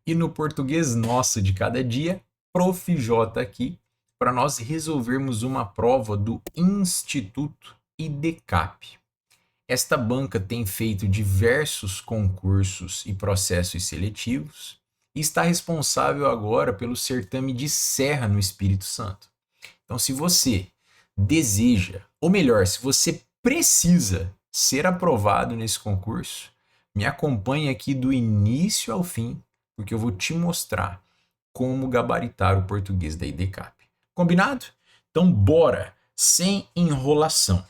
E no português nosso de cada dia, Prof. J aqui, para nós resolvermos uma prova do Instituto IDCAP. Esta banca tem feito diversos concursos e processos seletivos e está responsável agora pelo certame de Serra no Espírito Santo. Então, se você deseja, ou melhor, se você precisa ser aprovado nesse concurso, me acompanhe aqui do início ao fim, porque eu vou te mostrar como gabaritar o português da IDCAP. Combinado? Então, bora, sem enrolação.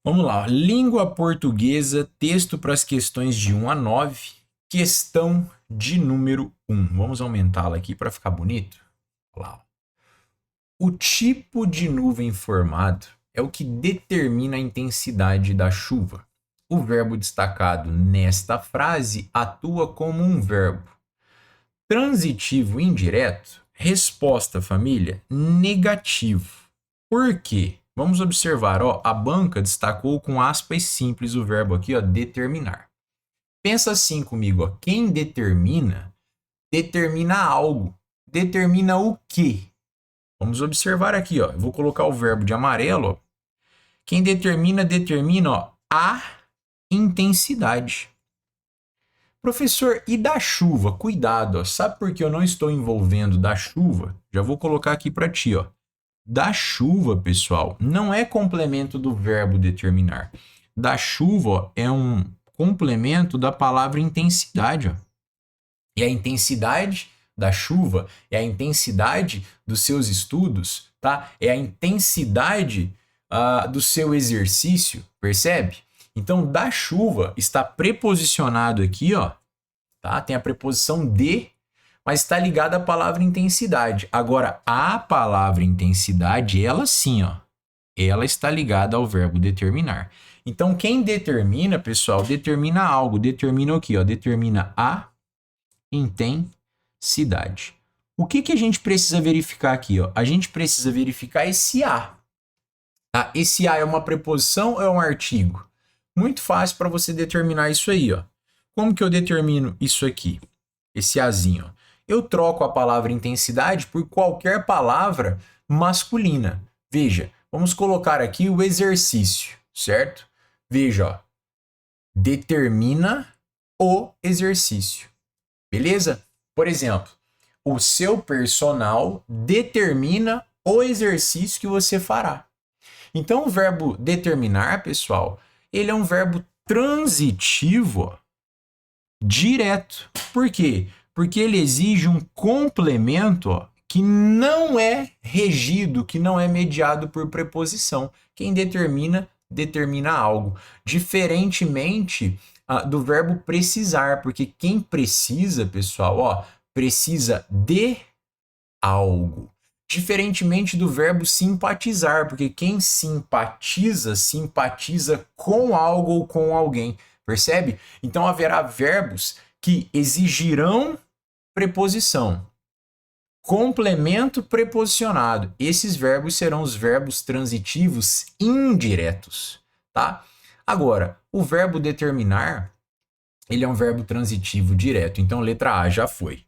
Vamos lá, língua portuguesa, texto para as questões de 1 a 9, questão de número 1. Vamos aumentá-la aqui para ficar bonito? Olha lá. O tipo de nuvem formado é o que determina a intensidade da chuva. O verbo destacado nesta frase atua como um verbo transitivo indireto. Resposta, família, negativo. Por quê? Vamos observar, ó, a banca destacou com aspas simples o verbo aqui, ó, determinar. Pensa assim comigo, ó, quem determina, determina algo. Determina o quê? Vamos observar aqui, ó, eu vou colocar o verbo de amarelo, ó. Quem determina, determina, ó, a intensidade. Professor, e da chuva? Cuidado, ó, sabe por que eu não estou envolvendo da chuva? Já vou colocar aqui para ti, ó. Da chuva, pessoal, não é complemento do verbo determinar. Da chuva, ó, é um complemento da palavra intensidade, ó. E a intensidade da chuva é a intensidade dos seus estudos, tá? É a intensidade do seu exercício, percebe? Então, da chuva está preposicionado aqui, ó, tá? Tem a preposição de, mas está ligada à palavra intensidade. Agora, a palavra intensidade, ela sim, ó, ela está ligada ao verbo determinar. Então, quem determina, pessoal, determina algo. Determina o quê? Ó? Determina a intensidade. O que a gente precisa verificar aqui? Ó? A gente precisa verificar esse a. Tá? Esse a é uma preposição ou é um artigo? Muito fácil para você determinar isso aí. Ó. Como que eu determino isso aqui? Esse azinho. Ó. Eu troco a palavra intensidade por qualquer palavra masculina. Veja, vamos colocar aqui o exercício, certo? Veja, ó, determina o exercício. Beleza? Por exemplo, o seu personal determina o exercício que você fará. Então, o verbo determinar, pessoal, ele é um verbo transitivo, ó, direto. Por quê? Porque ele exige um complemento, ó, que não é regido, que não é mediado por preposição. Quem determina, determina algo. Diferentemente do verbo precisar, porque quem precisa, pessoal, ó, precisa de algo. Diferentemente do verbo simpatizar, porque quem simpatiza, simpatiza com algo ou com alguém. Percebe? Então haverá verbos que exigirão preposição. Complemento preposicionado. Esses verbos serão os verbos transitivos indiretos, tá? Agora, o verbo determinar, ele é um verbo transitivo direto. Então, letra A já foi.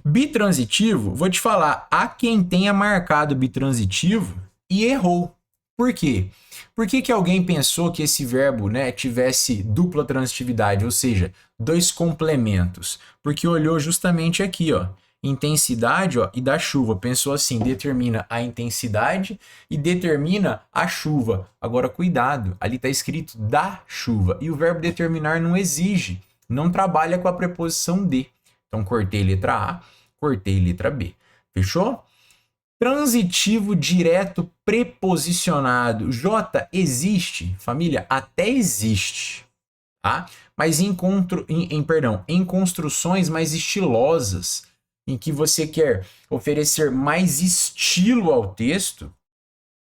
Bitransitivo, vou te falar, há quem tenha marcado bitransitivo e errou. Por quê? Por que alguém pensou que esse verbo, né, tivesse dupla transitividade, ou seja, dois complementos? Porque olhou justamente aqui, ó, intensidade, ó, e da chuva. Pensou assim, determina a intensidade e determina a chuva. Agora, cuidado, ali está escrito da chuva. E o verbo determinar não exige, não trabalha com a preposição de. Então, cortei letra A, cortei letra B. Fechou? Transitivo direto preposicionado. J existe, família? Até existe, tá? Mas em construções mais estilosas, em que você quer oferecer mais estilo ao texto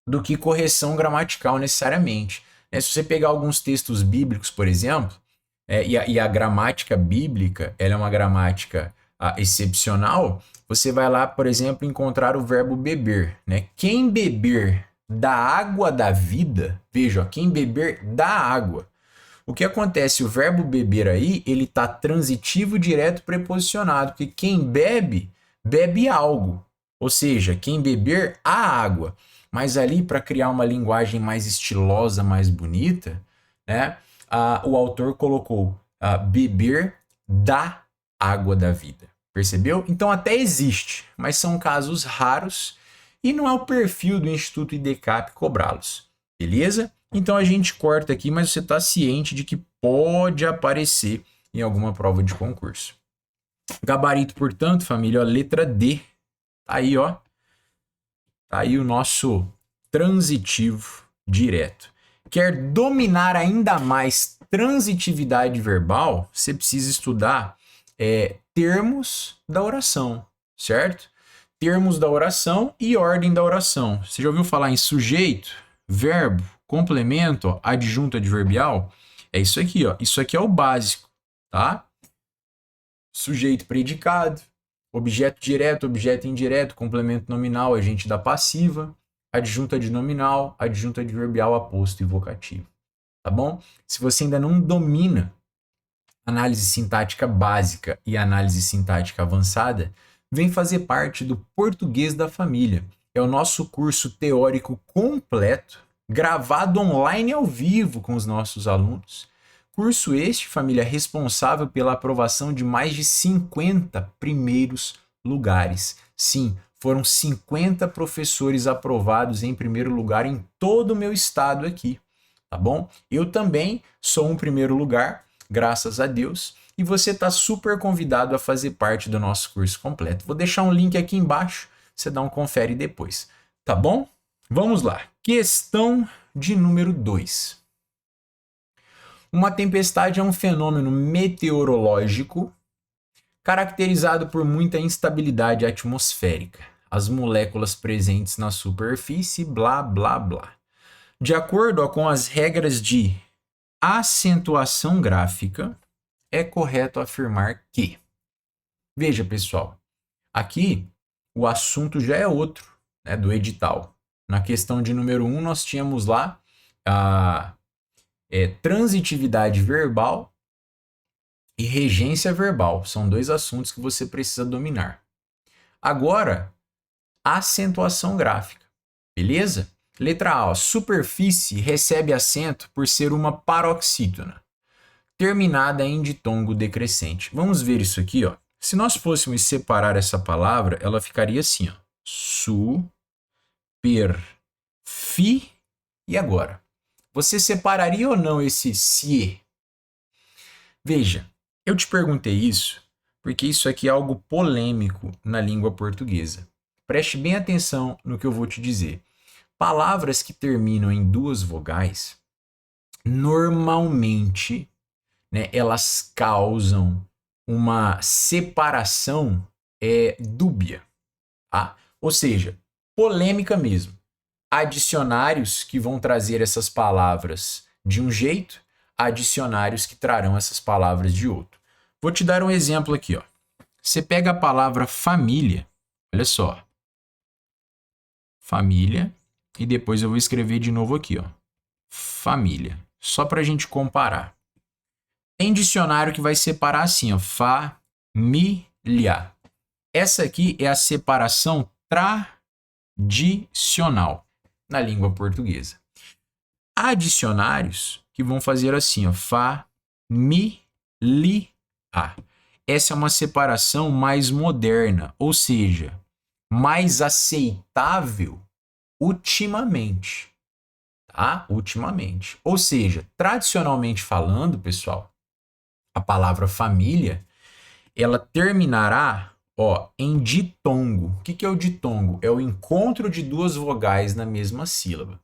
do que correção gramatical necessariamente. Se você pegar alguns textos bíblicos, por exemplo, e a gramática bíblica, ela é uma gramática excepcional, você vai lá, por exemplo, encontrar o verbo beber, né? Quem beber da água da vida, veja, ó, quem beber da água. O que acontece? O verbo beber aí, ele está transitivo direto preposicionado, porque quem bebe, bebe algo. Ou seja, quem beber, a água. Mas ali, para criar uma linguagem mais estilosa, mais bonita, né, o autor colocou beber da água da vida. Percebeu? Então até existe, mas são casos raros e não é o perfil do Instituto IDECAP cobrá-los. Beleza? Então a gente corta aqui, mas você está ciente de que pode aparecer em alguma prova de concurso. Gabarito, portanto, família, ó, letra D. Tá aí, ó. Tá aí o nosso transitivo direto. Quer dominar ainda mais transitividade verbal? Você precisa estudar termos da oração, certo? Termos da oração e ordem da oração. Você já ouviu falar em sujeito, verbo, complemento, ó, adjunto adverbial? É isso aqui, ó. Isso aqui é o básico, tá? Sujeito, predicado, objeto direto, objeto indireto, complemento nominal, agente da passiva, adjunto adnominal, adjunto adverbial, aposto e vocativo. Tá bom? Se você ainda não domina análise sintática básica e análise sintática avançada, vem fazer parte do Português da Família. É o nosso curso teórico completo, gravado online ao vivo com os nossos alunos. Curso este, família, responsável pela aprovação de mais de 50 primeiros lugares. Sim, foram 50 professores aprovados em primeiro lugar em todo o meu estado aqui, tá bom? Eu também sou um primeiro lugar, graças a Deus, e você está super convidado a fazer parte do nosso curso completo. Vou deixar um link aqui embaixo, você dá um confere depois, tá bom? Vamos lá. Questão de número 2. Uma tempestade é um fenômeno meteorológico caracterizado por muita instabilidade atmosférica. As moléculas presentes na superfície, blá, blá, blá. De acordo com as regras de acentuação gráfica, é correto afirmar que... Veja, pessoal, aqui o assunto já é outro, né, do edital. Na questão de número 1, nós tínhamos lá a transitividade verbal e regência verbal. São dois assuntos que você precisa dominar. Agora, acentuação gráfica. Beleza? Letra A. Ó, superfície recebe acento por ser uma paroxítona, terminada em ditongo decrescente. Vamos ver isso aqui, ó. Se nós fôssemos separar essa palavra, ela ficaria assim, ó. E agora? Você separaria ou não esse se? Veja, eu te perguntei isso porque isso aqui é algo polêmico na língua portuguesa. Preste bem atenção no que eu vou te dizer. Palavras que terminam em duas vogais, normalmente, né, elas causam uma separação dúbia, tá? Ou seja, polêmica mesmo. Há dicionários que vão trazer essas palavras de um jeito, há dicionários que trarão essas palavras de outro. Vou te dar um exemplo aqui, ó. Você pega a palavra família, olha só. Família, e depois eu vou escrever de novo aqui, ó. Família, só para a gente comparar. Tem dicionário que vai separar assim, ó, família. Essa aqui é a separação tradicional na língua portuguesa. Há dicionários que vão fazer assim, ó, família. Essa é uma separação mais moderna, ou seja, mais aceitável ultimamente, tá? Ultimamente. Ou seja, tradicionalmente falando, pessoal, a palavra família, ela terminará, ó, em ditongo. O que é o ditongo? É o encontro de duas vogais na mesma sílaba.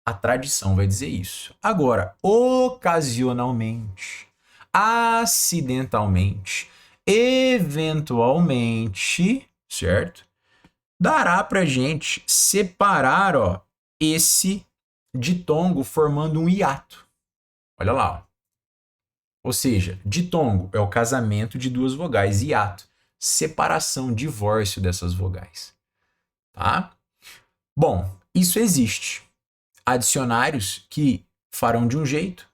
A tradição vai dizer isso. Agora, ocasionalmente, acidentalmente, eventualmente, certo? Dará pra gente separar, ó, esse ditongo formando um hiato. Olha lá, ó. Ou seja, ditongo é o casamento de duas vogais, hiato, separação, divórcio dessas vogais, tá? Bom, isso existe. Há dicionários que farão de um jeito,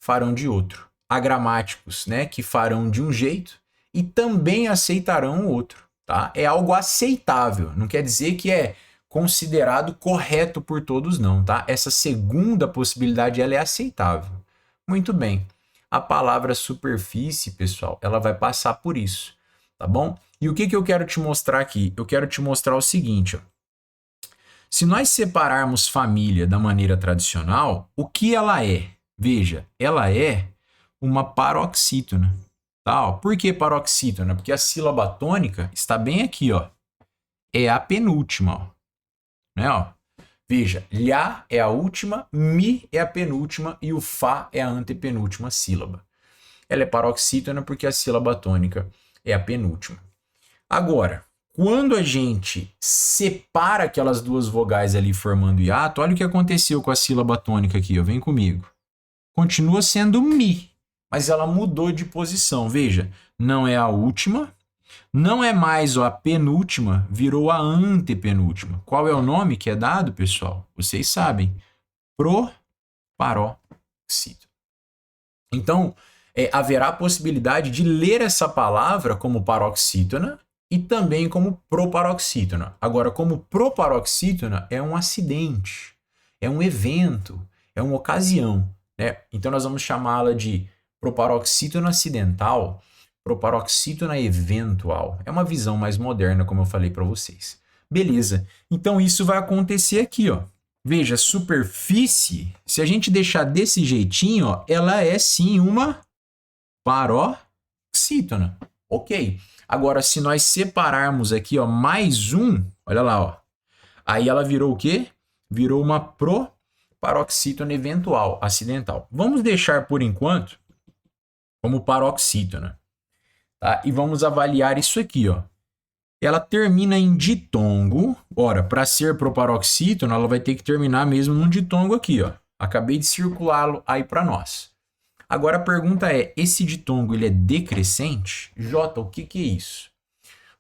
farão de outro. Agramáticos, né, que farão de um jeito e também aceitarão o outro, tá? É algo aceitável, não quer dizer que é considerado correto por todos não, tá? Essa segunda possibilidade, ela é aceitável. Muito bem. A palavra superfície, pessoal, ela vai passar por isso, tá bom? E o que eu quero te mostrar aqui? Eu quero te mostrar o seguinte, ó. Se nós separarmos família da maneira tradicional, o que ela é? Veja, ela é uma paroxítona. Tá, ó. Por que paroxítona? Porque a sílaba tônica está bem aqui, ó. É a penúltima, ó. Né, ó. Veja, Lhá é a última, Mi é a penúltima e o Fá é a antepenúltima sílaba. Ela é paroxítona porque a sílaba tônica é a penúltima. Agora, quando a gente separa aquelas duas vogais ali formando hiato, olha o que aconteceu com a sílaba tônica aqui, ó. Vem comigo. Continua sendo Mi, mas ela mudou de posição. Veja, não é a última, não é mais a penúltima, virou a antepenúltima. Qual é o nome que é dado, pessoal? Vocês sabem. Proparoxítona. Então, haverá a possibilidade de ler essa palavra como paroxítona e também como proparoxítona. Agora, como proparoxítona é um acidente, é um evento, é uma ocasião, né? Então, nós vamos chamá-la de proparoxítona acidental, proparoxítona eventual. É uma visão mais moderna, como eu falei para vocês. Beleza. Então, isso vai acontecer aqui, ó. Veja, superfície, se a gente deixar desse jeitinho, ó, ela é sim uma paroxítona. Ok. Agora, se nós separarmos aqui, ó, mais um, olha lá, ó. Aí ela virou o quê? Virou uma proparoxítona eventual, acidental. Vamos deixar por enquanto como paroxítona, tá? E vamos avaliar isso aqui, ó. Ela termina em ditongo. Ora, para ser proparoxítona, ela vai ter que terminar mesmo num ditongo aqui, ó. Acabei de circulá-lo aí para nós. Agora a pergunta é, esse ditongo ele é decrescente? Jota, o que é isso?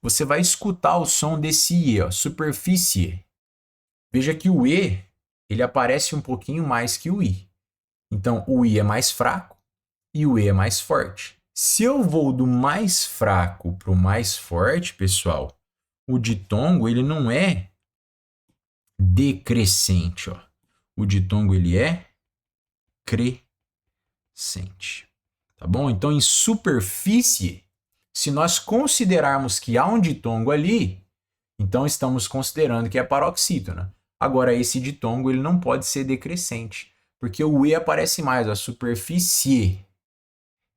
Você vai escutar o som desse I, ó, superfície. Veja que o E, ele aparece um pouquinho mais que o I. Então, o I é mais fraco e o E é mais forte. Se eu vou do mais fraco para o mais forte, pessoal, o ditongo ele não é decrescente, ó. O ditongo ele é crescente. Tá bom? Então, em superfície, se nós considerarmos que há um ditongo ali, então estamos considerando que é paroxítona. Agora, esse ditongo ele não pode ser decrescente, porque o E aparece mais, a superfície.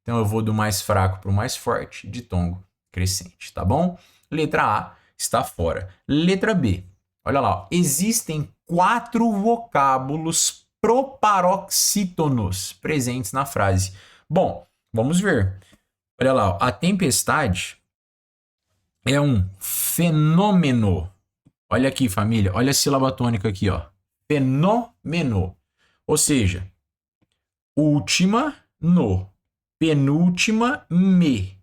Então, eu vou do mais fraco para o mais forte, ditongo crescente, tá bom? Letra A está fora. Letra B. Olha lá, ó. Existem 4 vocábulos proparoxítonos presentes na frase. Bom, vamos ver. Olha lá, ó. A tempestade é um fenômeno. Olha aqui, família. Olha a sílaba tônica aqui, ó. Fenômeno. Ou seja, última, no. Penúltima, me.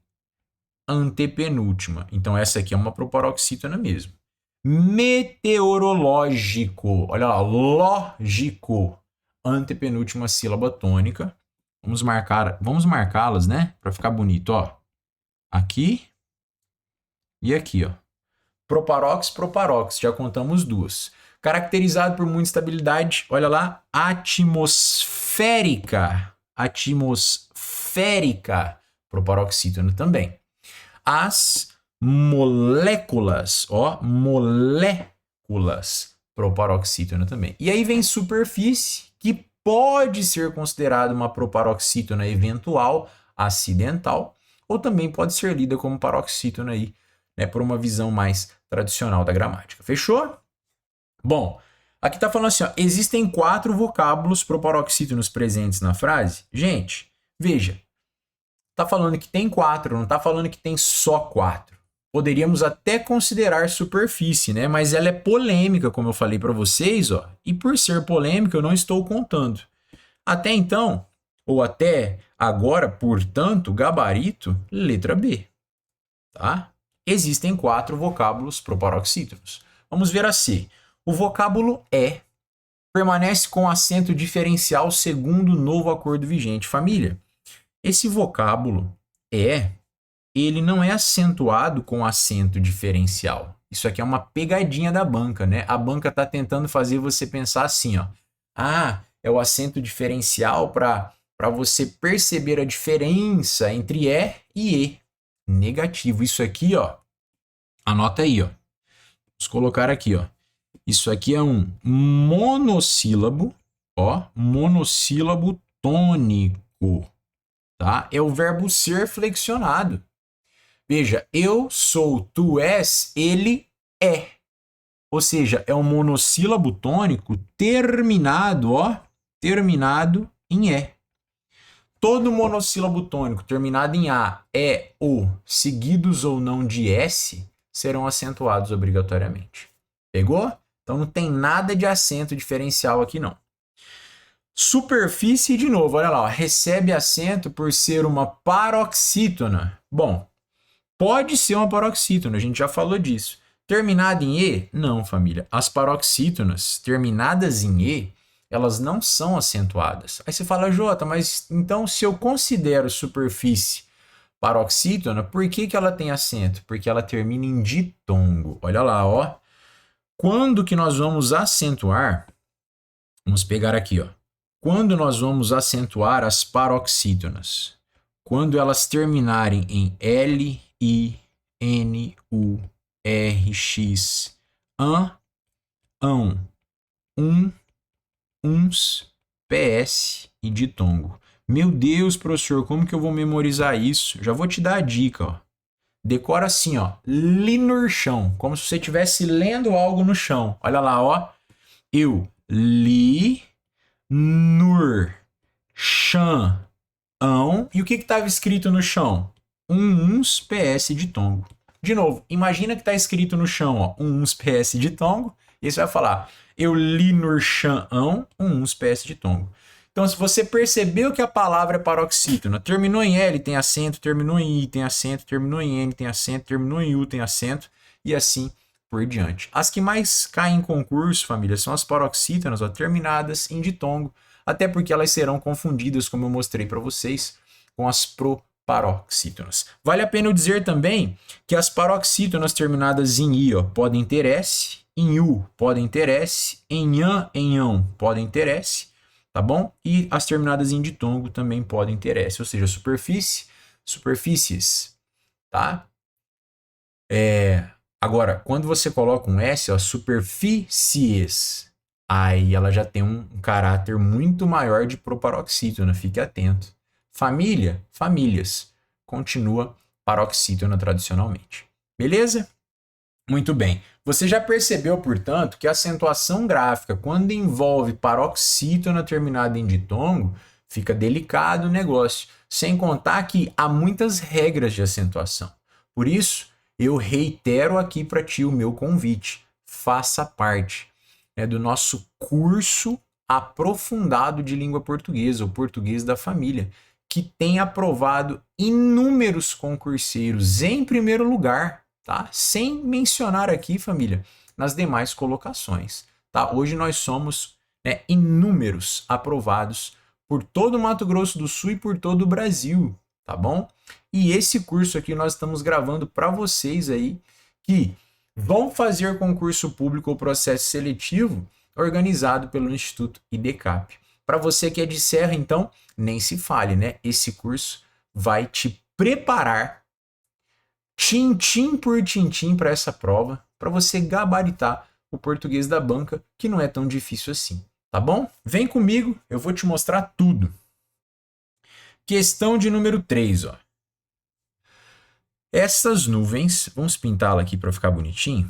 Antepenúltima. Então, essa aqui é uma proparoxítona mesmo. Meteorológico. Olha lá, lógico. Antepenúltima sílaba tônica. Vamos marcá-las, né? Para ficar bonito, ó. Aqui e aqui, ó. Proparox, proparox. Já contamos duas. Caracterizado por muita estabilidade. Olha lá, atmosférica. Atmosférica. Proparoxítona também. As moléculas, ó, moléculas, proparoxítona também. E aí vem superfície, que pode ser considerada uma proparoxítona eventual, acidental, ou também pode ser lida como paroxítona aí, né, por uma visão mais tradicional da gramática. Fechou? Bom, aqui tá falando assim, ó, existem 4 vocábulos proparoxítonos presentes na frase. Gente, veja, tá falando que tem 4, não tá falando que tem só 4. Poderíamos até considerar superfície, né? Mas ela é polêmica, como eu falei para vocês, ó. E por ser polêmica, eu não estou contando. Até então, ou até agora, portanto, gabarito, letra B. Tá? Existem 4 vocábulos proparoxítonos. Vamos ver a C. O vocábulo é permanece com acento diferencial segundo o novo acordo vigente. Família, esse vocábulo ele não é acentuado com acento diferencial. Isso aqui é uma pegadinha da banca, né? A banca está tentando fazer você pensar assim, ó. Ah, é o acento diferencial para você perceber a diferença entre é e e. Negativo. Isso aqui, ó. Anota aí, ó. Vamos colocar aqui, ó. Isso aqui é um monossílabo, ó, monossílabo tônico, tá? É o verbo ser flexionado. Veja, eu sou, tu és, ele é. Ou seja, é um monossílabo tônico terminado, ó, terminado em é. Todo monossílabo tônico terminado em a, é, o, seguidos ou não de s, serão acentuados obrigatoriamente. Pegou? Então não tem nada de acento diferencial aqui não. Superfície, de novo, olha lá, ó, recebe acento por ser uma paroxítona. Bom, pode ser uma paroxítona, a gente já falou disso. Terminada em E? Não, família. As paroxítonas terminadas em E, elas não são acentuadas. Aí você fala, Jota, mas então se eu considero superfície paroxítona, por que ela tem acento? Porque ela termina em ditongo. Olha lá, ó. Quando que nós vamos acentuar? Vamos pegar aqui, ó. Quando nós vamos acentuar as paroxítonas? Quando elas terminarem em L, I, N, U, R, X, an, ão, uns, PS e ditongo. Meu Deus, professor, como que eu vou memorizar isso? Já vou te dar a dica, ó. Decora assim, ó, li no chão, como se você estivesse lendo algo no chão. Olha lá, ó. Eu li nur chão. E o que estava escrito no chão? Uns PS de tongo. De novo, imagina que está escrito no chão, ó, uns PS de tongo. E você vai falar, eu li no chão uns PS de tongo. Então, se você percebeu que a palavra é paroxítona, terminou em L, tem acento, terminou em I, tem acento, terminou em N, tem acento, terminou em U, tem acento, e assim por diante. As que mais caem em concurso, família, são as paroxítonas, ó, terminadas em ditongo, até porque elas serão confundidas, como eu mostrei para vocês, com as proparoxítonas. Vale a pena eu dizer também que as paroxítonas terminadas em I, ó, podem ter S, em U podem ter S, em an, em ão podem ter S, tá bom? E as terminadas em ditongo também podem ter S, ou seja, superfície, superfícies, tá? Agora, quando você coloca um S, ó, superfícies, aí ela já tem um caráter muito maior de proparoxítona, fique atento. Família, famílias, continua paroxítona tradicionalmente. Beleza? Muito bem. Você já percebeu, portanto, que a acentuação gráfica, quando envolve paroxítona terminada em ditongo, fica delicado o negócio. Sem contar que há muitas regras de acentuação. Por isso, eu reitero aqui para ti o meu convite. Faça parte, né, do nosso curso aprofundado de língua portuguesa, o Português da Família, que tem aprovado inúmeros concurseiros em primeiro lugar, tá? Sem mencionar aqui, família, nas demais colocações, tá? Hoje nós somos, né, inúmeros aprovados por todo o Mato Grosso do Sul e por todo o Brasil, tá bom? E esse curso aqui nós estamos gravando para vocês aí que vão fazer concurso público ou processo seletivo organizado pelo Instituto IDECAP. Para você que é de Serra, então, nem se fale, né? Esse curso vai te preparar tintim por tintim para essa prova, para você gabaritar o português da banca, que não é tão difícil assim, tá bom? Vem comigo, eu vou te mostrar tudo. Questão de número 3, ó. Essas nuvens, vamos pintá-la aqui para ficar bonitinho,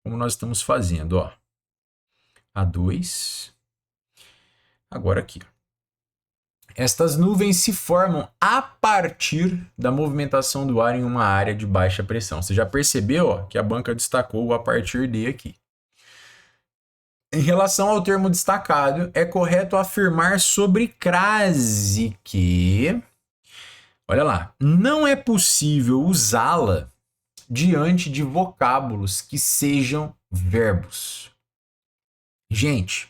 como nós estamos fazendo, ó. A2. Agora aqui, ó. Estas nuvens se formam a partir da movimentação do ar em uma área de baixa pressão. Você já percebeu, ó, que a banca destacou o a partir de aqui. Em relação ao termo destacado, é correto afirmar sobre crase que, olha lá, não é possível usá-la diante de vocábulos que sejam verbos. Gente,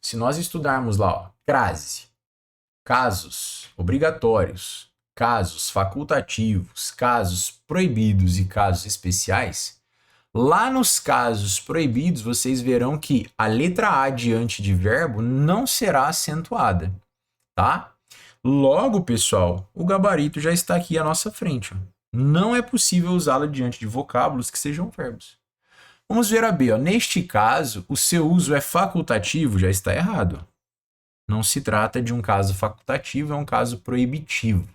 se nós estudarmos lá, ó, crase, casos obrigatórios, casos facultativos, casos proibidos e casos especiais, lá nos casos proibidos vocês verão que a letra A diante de verbo não será acentuada, tá? Logo, pessoal, o gabarito já está aqui à nossa frente. Ó. Não é possível usá-la diante de vocábulos que sejam verbos. Vamos ver a B. Ó. Neste caso, o seu uso é facultativo, já está errado. Não se trata de um caso facultativo, é um caso proibitivo.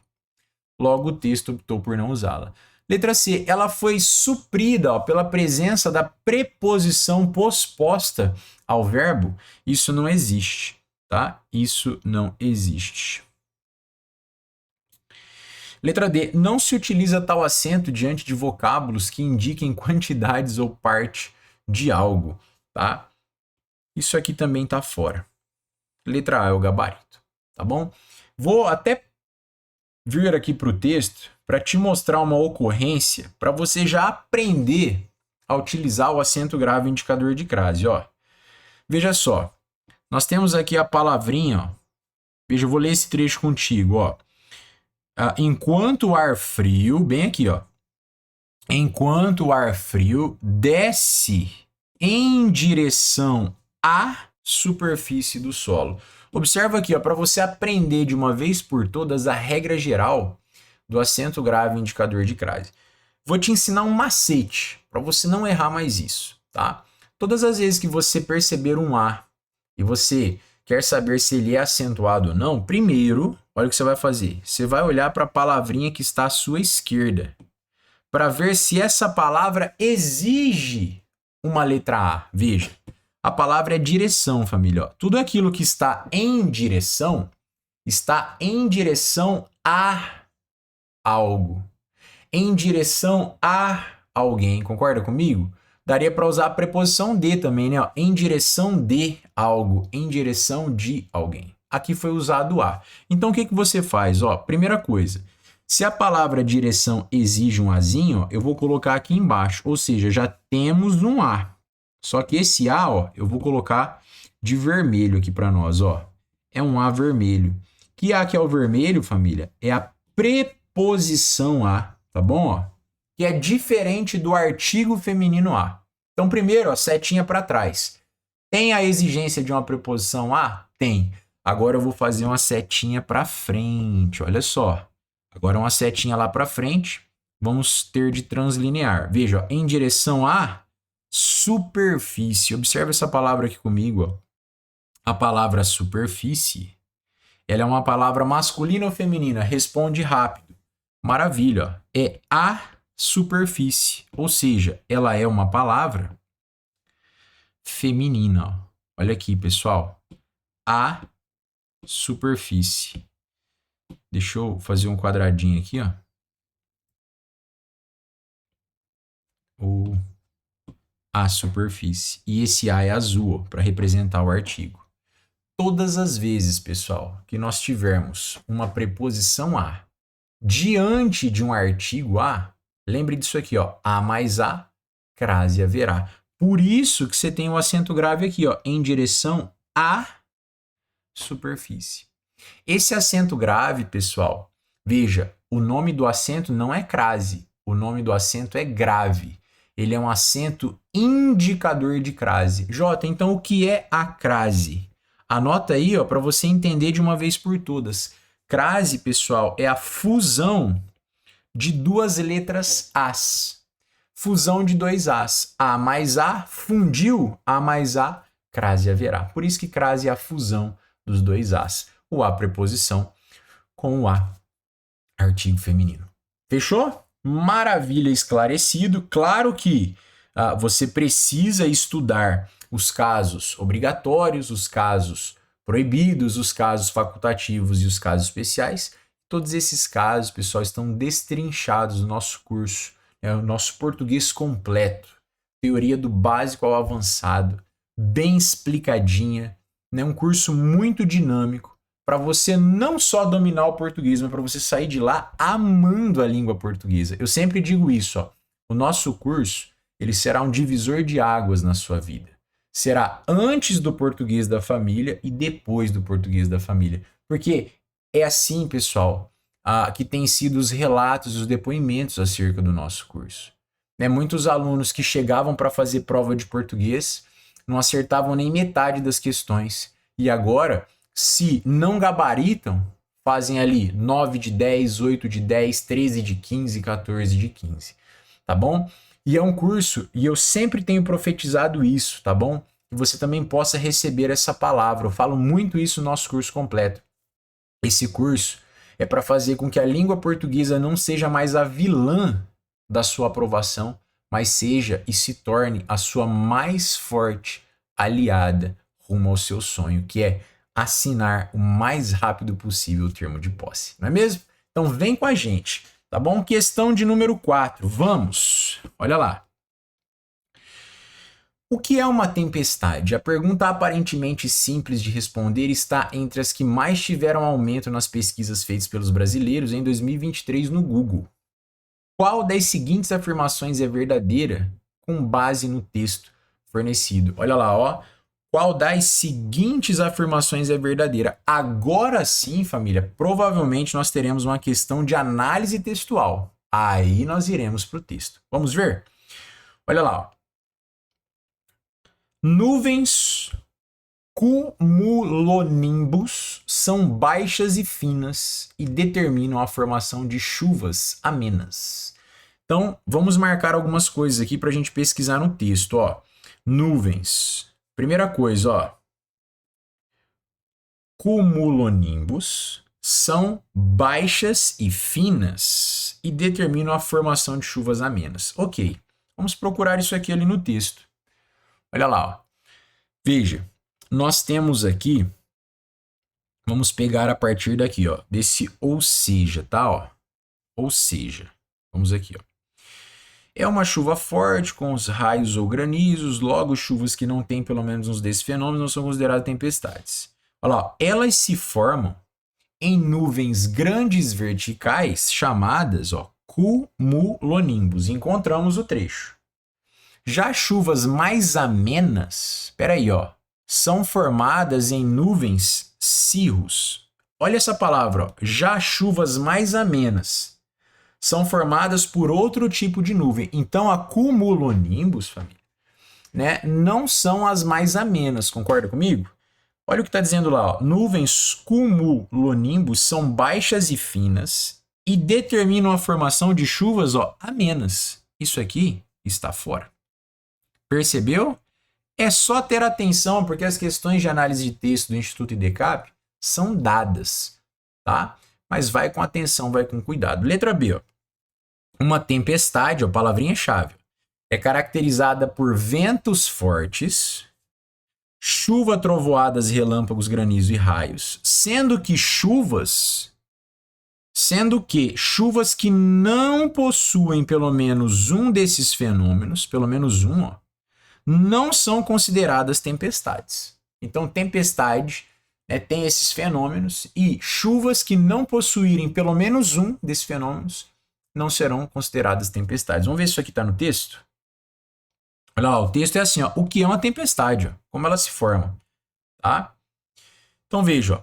Logo, o texto optou por não usá-la. Letra C. Ela foi suprida, ó, pela presença da preposição posposta ao verbo. Isso não existe, tá? Isso não existe. Letra D. Não se utiliza tal acento diante de vocábulos que indiquem quantidades ou parte de algo, tá? Isso aqui também tá fora. Letra A é o gabarito, tá bom? Vou até vir aqui para o texto para te mostrar uma ocorrência para você já aprender a utilizar o acento grave indicador de crase, ó. Veja só, nós temos aqui a palavrinha, ó. Veja, eu vou ler esse trecho contigo, ó. Enquanto o ar frio, bem aqui, ó. Enquanto o ar frio desce em direção à superfície do solo. Observa aqui, ó, para você aprender de uma vez por todas a regra geral do acento grave indicador de crase. Vou te ensinar um macete para você não errar mais isso, tá? Todas as vezes que você perceber um A e você quer saber se ele é acentuado ou não, primeiro, olha o que você vai fazer. Você vai olhar para a palavrinha que está à sua esquerda para ver se essa palavra exige uma letra A. Veja, a palavra é direção, família. Ó. Tudo aquilo que está em direção a algo, em direção a alguém. Concorda comigo? Daria para usar a preposição de também, né? Ó, em direção de algo, em direção de alguém. Aqui foi usado a. Então, o que você faz? Ó, primeira coisa, se a palavra direção exige um azinho, ó, eu vou colocar aqui embaixo. Ou seja, já temos um a. Só que esse a, ó, eu vou colocar de vermelho aqui para nós, ó. É um a vermelho. Que a que é o vermelho, família? É a preposição a, tá bom? Ó? Que é diferente do artigo feminino a. Então, primeiro, ó, setinha para trás. Tem a exigência de uma preposição a? Tem. Agora eu vou fazer uma setinha para frente, olha só. Agora uma setinha lá para frente, vamos ter de translinear. Veja, ó, em direção à superfície. Observe essa palavra aqui comigo, ó. A palavra superfície, ela é uma palavra masculina ou feminina? Responde rápido. Maravilha, ó. É a superfície, ou seja, ela é uma palavra feminina. Ó. Olha aqui, pessoal. A superfície. Deixa eu fazer um quadradinho aqui, ó. Ou a superfície. E esse A é azul, para representar o artigo. Todas as vezes, pessoal, que nós tivermos uma preposição a diante de um artigo a, lembre disso aqui, ó, a mais a, crase haverá. Por isso que você tem o acento grave aqui, ó, em direção à superfície. Esse acento grave, pessoal, veja, o nome do acento não é crase, o nome do acento é grave. Ele é um acento indicador de crase. Jota, então o que é a crase? Anota aí, ó, para você entender de uma vez por todas. Crase, pessoal, é a fusão de duas letras As. Fusão de dois As. A mais A fundiu, A mais A, crase haverá. Por isso que crase é a fusão dos dois As. O A preposição com o A artigo feminino. Fechou? Maravilha, esclarecido. Claro que você precisa estudar os casos obrigatórios, os casos proibidos, os casos facultativos e os casos especiais. Todos esses casos, pessoal, estão destrinchados no nosso curso, o nosso português completo. Teoria do básico ao avançado, bem explicadinha, né? Um curso muito dinâmico para você não só dominar o português, mas para você sair de lá amando a língua portuguesa. Eu sempre digo isso, ó. O nosso curso, ele será um divisor de águas na sua vida. será antes do português da família e depois do português da família. Porque é assim, pessoal, que tem sido os relatos, os depoimentos acerca do nosso curso. Né? Muitos alunos que chegavam para fazer prova de português não acertavam nem metade das questões. E agora, se não gabaritam, fazem ali 9 de 10, 8 de 10, 13 de 15, 14 de 15. Tá bom? E é um curso, e eu sempre tenho profetizado isso, tá bom? Que você também possa receber essa palavra. Eu falo muito isso no nosso curso completo. Esse curso é para fazer com que a língua portuguesa não seja mais a vilã da sua aprovação, mas seja e se torne a sua mais forte aliada rumo ao seu sonho, que é assinar o mais rápido possível o termo de posse, não é mesmo? Então vem com a gente, tá bom? Questão de número 4, vamos! Olha lá. O que é uma tempestade? A pergunta aparentemente simples de responder está entre as que mais tiveram aumento nas pesquisas feitas pelos brasileiros em 2023 no Google. Qual das seguintes afirmações é verdadeira com base no texto fornecido? Olha lá, ó. Qual das seguintes afirmações é verdadeira? Agora sim, família, provavelmente nós teremos uma questão de análise textual. Aí nós iremos para o texto. Vamos ver? Olha lá, ó. Nuvens cumulonimbus são baixas e finas e determinam a formação de chuvas amenas. Então, vamos marcar algumas coisas aqui para a gente pesquisar no texto. Ó. Nuvens. Primeira coisa, ó. Cumulonimbus são baixas e finas e determinam a formação de chuvas amenas. Ok, vamos procurar isso aqui ali no texto. Olha lá, ó. Veja, nós temos aqui, vamos pegar a partir daqui, ó, desse ou seja, tá, ó? Ou seja, vamos aqui, ó. É uma chuva forte com os raios ou granizos, logo chuvas que não têm pelo menos uns desses fenômenos não são consideradas tempestades. Olha lá, ó, elas se formam em nuvens grandes verticais chamadas, ó, cumulonimbus. Encontramos o trecho. Já chuvas mais amenas, espera aí, ó, são formadas em nuvens cirros. Olha essa palavra, ó. Já chuvas mais amenas são formadas por outro tipo de nuvem. Então, a cumulonimbus, família, né, não são as mais amenas, concorda comigo? Olha o que está dizendo lá, ó. Nuvens cumulonimbus são baixas e finas e determinam a formação de chuvas, ó, amenas. Isso aqui está fora. Percebeu? É só ter atenção, porque as questões de análise de texto do Instituto IDECAP são dadas, tá? Mas vai com atenção, vai com cuidado. Letra B, ó. Uma tempestade, ó, palavrinha-chave, é caracterizada por ventos fortes, chuva, trovoadas, relâmpagos, granizo e raios, sendo que chuvas que não possuem pelo menos um desses fenômenos, pelo menos um, ó, não são consideradas tempestades. Então, tempestade, né, tem esses fenômenos e chuvas que não possuírem pelo menos um desses fenômenos não serão consideradas tempestades. Vamos ver se isso aqui está no texto? Olha lá, o texto é assim, ó, o que é uma tempestade, ó, como ela se forma, tá? Então veja, ó,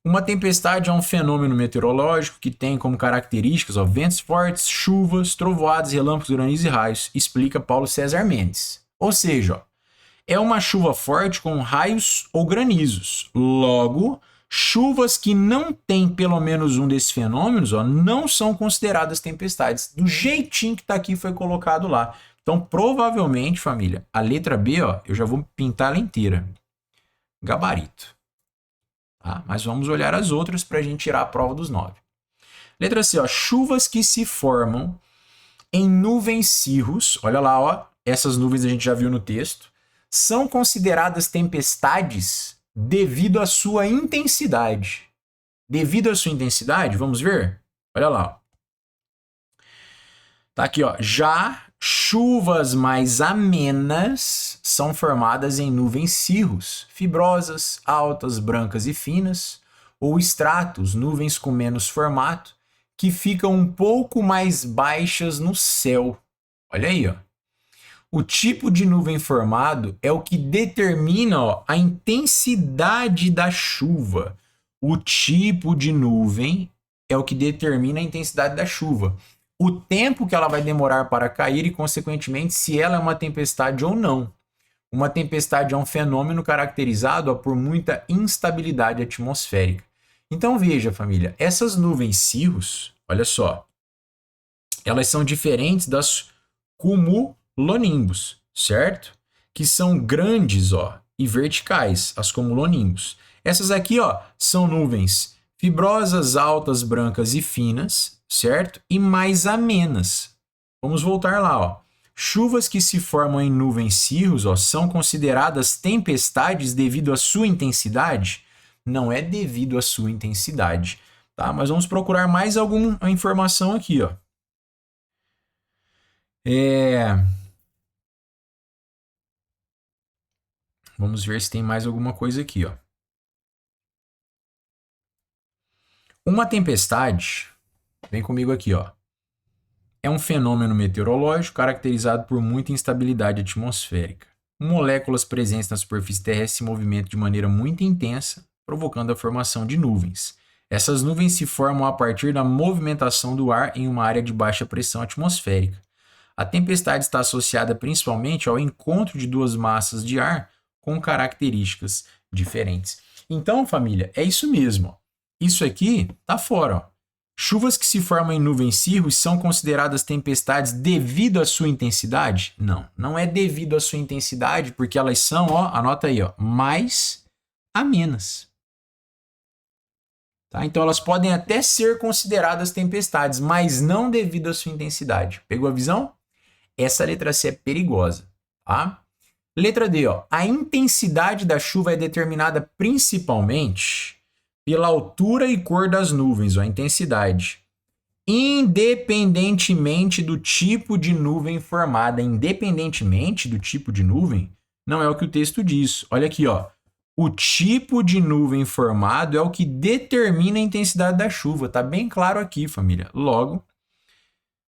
uma tempestade é um fenômeno meteorológico que tem como características, ó, ventos fortes, chuvas, trovoadas, relâmpagos, granizos e raios, explica Paulo César Mendes. Ou seja, ó, é uma chuva forte com raios ou granizos. Logo, chuvas que não têm pelo menos um desses fenômenos, ó, não são consideradas tempestades. Do jeitinho que está aqui foi colocado lá. Então, provavelmente, família, a letra B, ó, eu já vou pintar ela inteira. Gabarito. Tá? Mas vamos olhar as outras para a gente tirar a prova dos 9. Letra C, ó, chuvas que se formam em nuvens cirros. Olha lá, ó, essas nuvens a gente já viu no texto. São consideradas tempestades devido à sua intensidade. Devido à sua intensidade, vamos ver? Olha lá. Ó. Tá aqui, ó. Já chuvas mais amenas são formadas em nuvens cirros, fibrosas, altas, brancas e finas, ou estratos, nuvens com menos formato, que ficam um pouco mais baixas no céu. Olha aí, ó. O tipo de nuvem formado é o que determina, ó, a intensidade da chuva. O tipo de nuvem é o que determina a intensidade da chuva. O tempo que ela vai demorar para cair e, consequentemente, se ela é uma tempestade ou não. Uma tempestade é um fenômeno caracterizado, ó, por muita instabilidade atmosférica. Então veja, família, essas nuvens cirros, olha só, elas são diferentes das cumulonimbus, certo? Que são grandes, ó, e verticais, as cumulonimbus. Essas aqui, ó, são nuvens fibrosas, altas, brancas e finas, certo? E mais amenas. Vamos voltar lá, ó. Chuvas que se formam em nuvens cirros, ó, são consideradas tempestades devido à sua intensidade? Não é devido à sua intensidade, tá? Mas vamos procurar mais alguma informação aqui, ó. Vamos ver se tem mais alguma coisa aqui, ó. Uma tempestade, vem comigo aqui, ó, é um fenômeno meteorológico caracterizado por muita instabilidade atmosférica. Moléculas presentes na superfície terrestre se movimentam de maneira muito intensa, provocando a formação de nuvens. Essas nuvens se formam a partir da movimentação do ar em uma área de baixa pressão atmosférica. A tempestade está associada principalmente ao encontro de duas massas de ar com características diferentes. Então, família, é isso mesmo. Ó. Isso aqui tá fora. Ó. Chuvas que se formam em nuvens cirros são consideradas tempestades devido à sua intensidade? Não, não é devido à sua intensidade, porque elas são, ó, anota aí, ó, mais amenas. Tá? Então elas podem até ser consideradas tempestades, mas não devido à sua intensidade. Pegou a visão? Essa letra C é perigosa, tá? Letra D, ó. A intensidade da chuva é determinada principalmente pela altura e cor das nuvens, ó, a intensidade. Independentemente do tipo de nuvem formada, independentemente do tipo de nuvem, não é o que o texto diz. Olha aqui, ó. O tipo de nuvem formado é o que determina a intensidade da chuva. Tá bem claro aqui, família. Logo,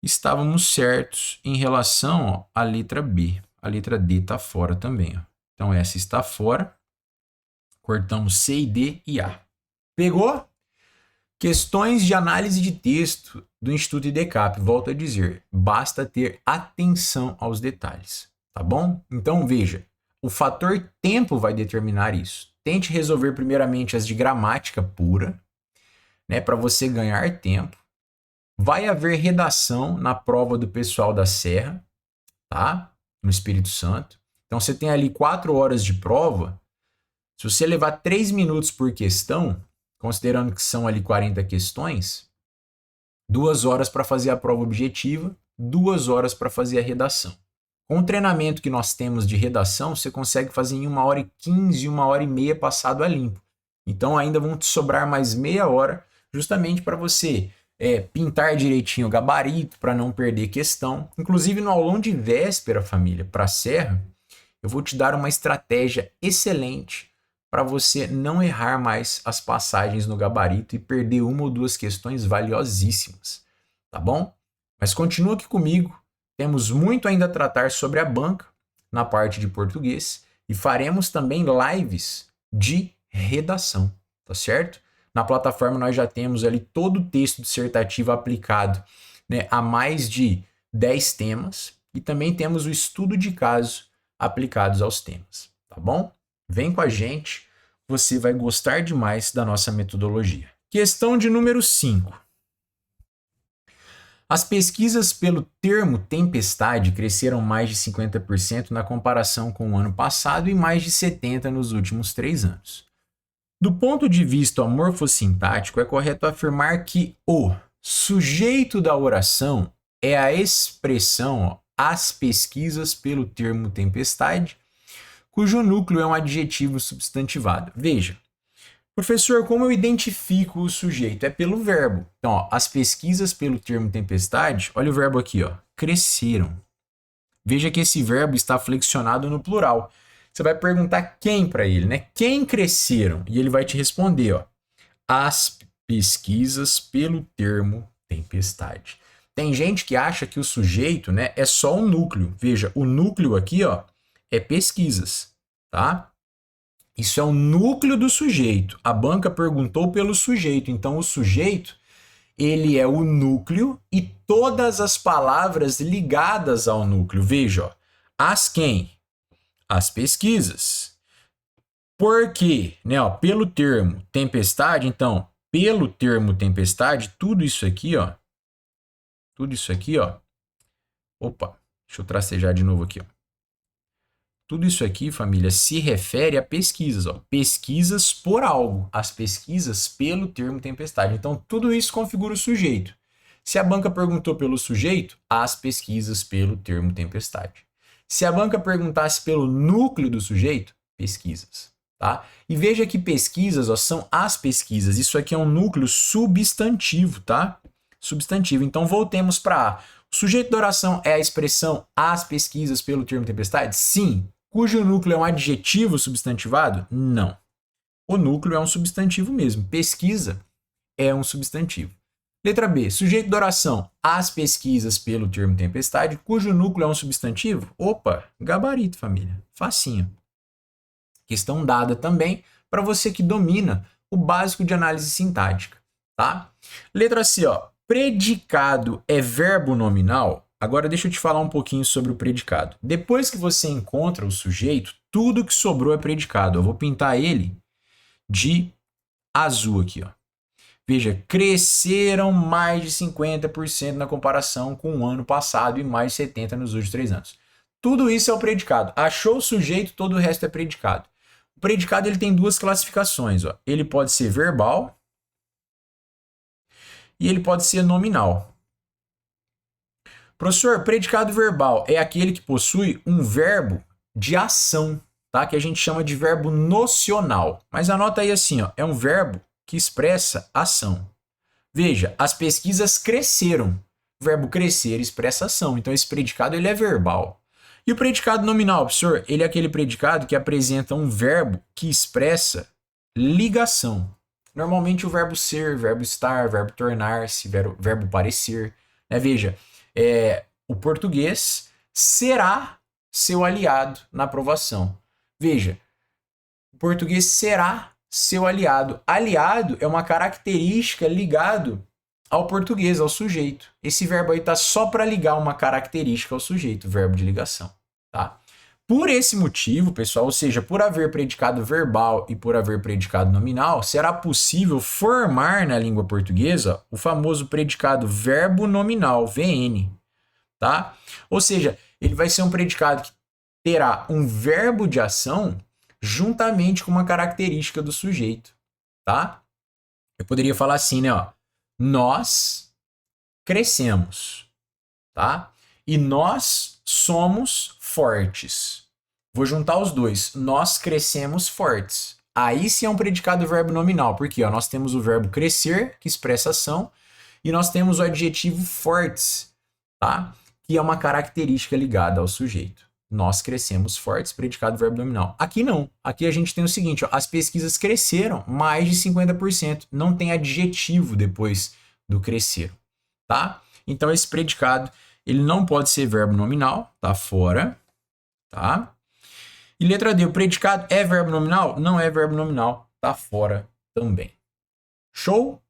estávamos certos em relação, ó, à letra B. A letra D está fora também. Ó. Então, essa está fora. Cortamos C e D e A. Pegou? Questões de análise de texto do Instituto IDECAP. Volto a dizer, basta ter atenção aos detalhes. Tá bom? Então, veja. O fator tempo vai determinar isso. Tente resolver primeiramente as de gramática pura, né, para você ganhar tempo. Vai haver redação na prova do pessoal da Serra, tá? No Espírito Santo. Então você tem ali 4 horas de prova. Se você levar 3 minutos por questão, considerando que são ali 40 questões, 2 horas para fazer a prova objetiva, 2 horas para fazer a redação. Com o treinamento que nós temos de redação, você consegue fazer em 1h15, 1h30 passado a limpo. Então ainda vão te sobrar mais meia hora, justamente para você pintar direitinho o gabarito, para não perder questão. Inclusive no aulão de véspera, família, para a Serra, eu vou te dar uma estratégia excelente para você não errar mais as passagens no gabarito e perder 1 ou 2 questões valiosíssimas, tá bom? Mas continua aqui comigo. Temos muito ainda a tratar sobre a banca na parte de português e faremos também lives de redação, tá certo? Na plataforma nós já temos ali todo o texto dissertativo aplicado, né, a mais de 10 temas e também temos o estudo de caso aplicados aos temas, tá bom? Vem com a gente, você vai gostar demais da nossa metodologia. Questão de número 5. As pesquisas pelo termo tempestade cresceram mais de 50% na comparação com o ano passado e mais de 70% nos últimos 3 anos. Do ponto de vista morfossintático, é correto afirmar que o sujeito da oração é a expressão as pesquisas pelo termo tempestade, cujo núcleo é um adjetivo substantivado. Veja, professor, como eu identifico o sujeito? É pelo verbo. Então, ó, as pesquisas pelo termo tempestade, olha o verbo aqui, ó, cresceram. Veja que esse verbo está flexionado no plural. Você vai perguntar quem para ele, né? Quem cresceram? E ele vai te responder, ó, as pesquisas pelo termo tempestade. Tem gente que acha que o sujeito, né, é só um núcleo. Veja, o núcleo aqui, ó, é pesquisas, tá? Isso é o núcleo do sujeito. A banca perguntou pelo sujeito, então o sujeito, ele é o núcleo e todas as palavras ligadas ao núcleo. Veja, ó, as quem? As pesquisas. Por quê? Né, ó, pelo termo tempestade, então, pelo termo tempestade, tudo isso aqui, ó. Tudo isso aqui, ó. Opa, deixa eu tracejar de novo aqui, ó. Tudo isso aqui, família, se refere a pesquisas, ó. Pesquisas por algo, as pesquisas pelo termo tempestade. Então, tudo isso configura o sujeito. Se a banca perguntou pelo sujeito, as pesquisas pelo termo tempestade. Se a banca perguntasse pelo núcleo do sujeito, pesquisas, tá? E veja que pesquisas, ó, são as pesquisas. Isso aqui é um núcleo substantivo, tá? Substantivo. Então, voltemos para A. O sujeito da oração é a expressão as pesquisas pelo termo tempestade? Sim. Cujo núcleo é um adjetivo substantivado? Não. O núcleo é um substantivo mesmo. Pesquisa é um substantivo. Letra B. Sujeito da oração as pesquisas pelo termo tempestade, cujo núcleo é um substantivo? Opa, gabarito, família. Facinho. Questão dada também para você que domina o básico de análise sintática, tá? Letra C, ó. Predicado é verbo nominal? Agora deixa eu te falar um pouquinho sobre o predicado. Depois que você encontra o sujeito, tudo que sobrou é predicado. Eu vou pintar ele de azul aqui, ó. Veja, cresceram mais de 50% na comparação com o ano passado e mais de 70% nos últimos 3 anos. Tudo isso é o predicado. Achou o sujeito, todo o resto é predicado. O predicado ele tem duas classificações, ó. Ele pode ser verbal e ele pode ser nominal. Professor, predicado verbal é aquele que possui um verbo de ação, tá? Que a gente chama de verbo nocional. Mas anota aí assim, ó, é um verbo que expressa ação. Veja, as pesquisas cresceram. O verbo crescer expressa ação, então esse predicado ele é verbal. E o predicado nominal, professor, ele é aquele predicado que apresenta um verbo que expressa ligação. Normalmente o verbo ser, verbo estar, verbo tornar-se, verbo parecer. Né? Veja, o português será seu aliado na aprovação. Veja, o português será seu aliado. Aliado é uma característica ligado ao português, ao sujeito. Esse verbo aí está só para ligar uma característica ao sujeito, verbo de ligação, tá? Por esse motivo, pessoal, ou seja, por haver predicado verbal e por haver predicado nominal, será possível formar na língua portuguesa o famoso predicado verbo nominal, VN, tá? Ou seja, ele vai ser um predicado que terá um verbo de ação juntamente com uma característica do sujeito, tá? Eu poderia falar assim, né, ó, nós crescemos, tá? E nós somos fortes. Vou juntar os dois. Nós crescemos fortes. Aí sim é um predicado verbo nominal, porque ó, nós temos o verbo crescer, que expressa ação, e nós temos o adjetivo fortes, tá? Que é uma característica ligada ao sujeito. Nós crescemos fortes, predicado verbo nominal. Aqui não. Aqui a gente tem o seguinte, ó, as pesquisas cresceram mais de 50%. Não tem adjetivo depois do crescer, tá? Então esse predicado, ele não pode ser verbo nominal, tá fora, tá? E letra D, o predicado é verbo nominal? Não é verbo nominal, tá fora também. Show?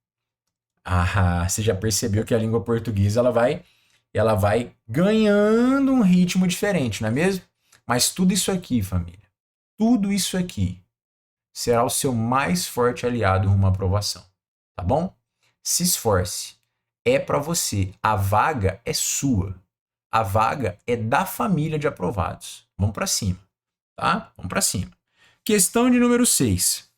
Ah, você já percebeu que a língua portuguesa ela vai ganhando um ritmo diferente, não é mesmo? Mas tudo isso aqui, família, tudo isso aqui será o seu mais forte aliado rumo à aprovação, tá bom? Se esforce, é para você, a vaga é sua, a vaga é da família de aprovados. Vamos para cima, tá? Vamos para cima. Questão de número 6.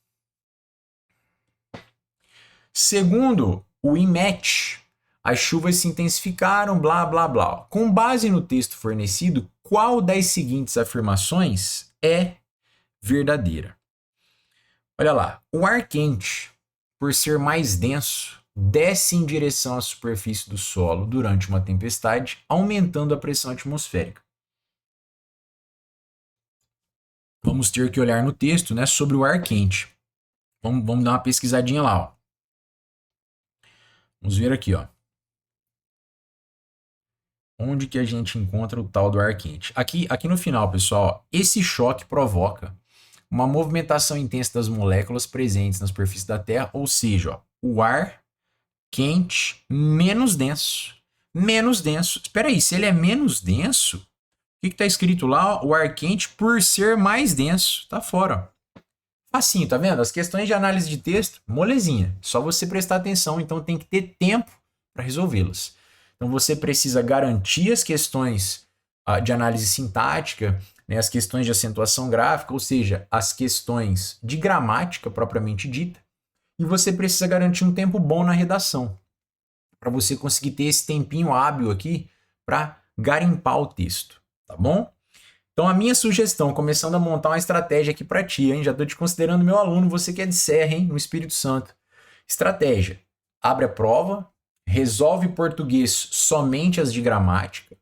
Segundo o IMET, as chuvas se intensificaram, blá, blá, blá. Com base no texto fornecido, qual das seguintes afirmações é verdadeira? Olha lá, o ar quente, por ser mais denso, desce em direção à superfície do solo durante uma tempestade, aumentando a pressão atmosférica. Vamos ter que olhar no texto, né, sobre o ar quente. Vamos dar uma pesquisadinha lá, ó. Vamos ver aqui, ó. Onde que a gente encontra o tal do ar quente? Aqui no final, pessoal, esse choque provoca uma movimentação intensa das moléculas presentes na superfície da Terra, ou seja, ó, o ar quente menos denso. Menos denso. Espera aí, se ele é menos denso, o que está escrito lá? O ar quente por ser mais denso. Tá fora. Facinho, tá vendo? As questões de análise de texto, molezinha. Só você prestar atenção, então tem que ter tempo para resolvê-las. Então você precisa garantir as questões de análise sintática, né, as questões de acentuação gráfica, ou seja, as questões de gramática propriamente dita, e você precisa garantir um tempo bom na redação, para você conseguir ter esse tempinho hábil aqui para garimpar o texto, tá bom? Então a minha sugestão, começando a montar uma estratégia aqui para ti, hein? Já estou te considerando meu aluno, você que é de Serra, hein? No Espírito Santo. Estratégia: abre a prova, resolve português somente as de gramática,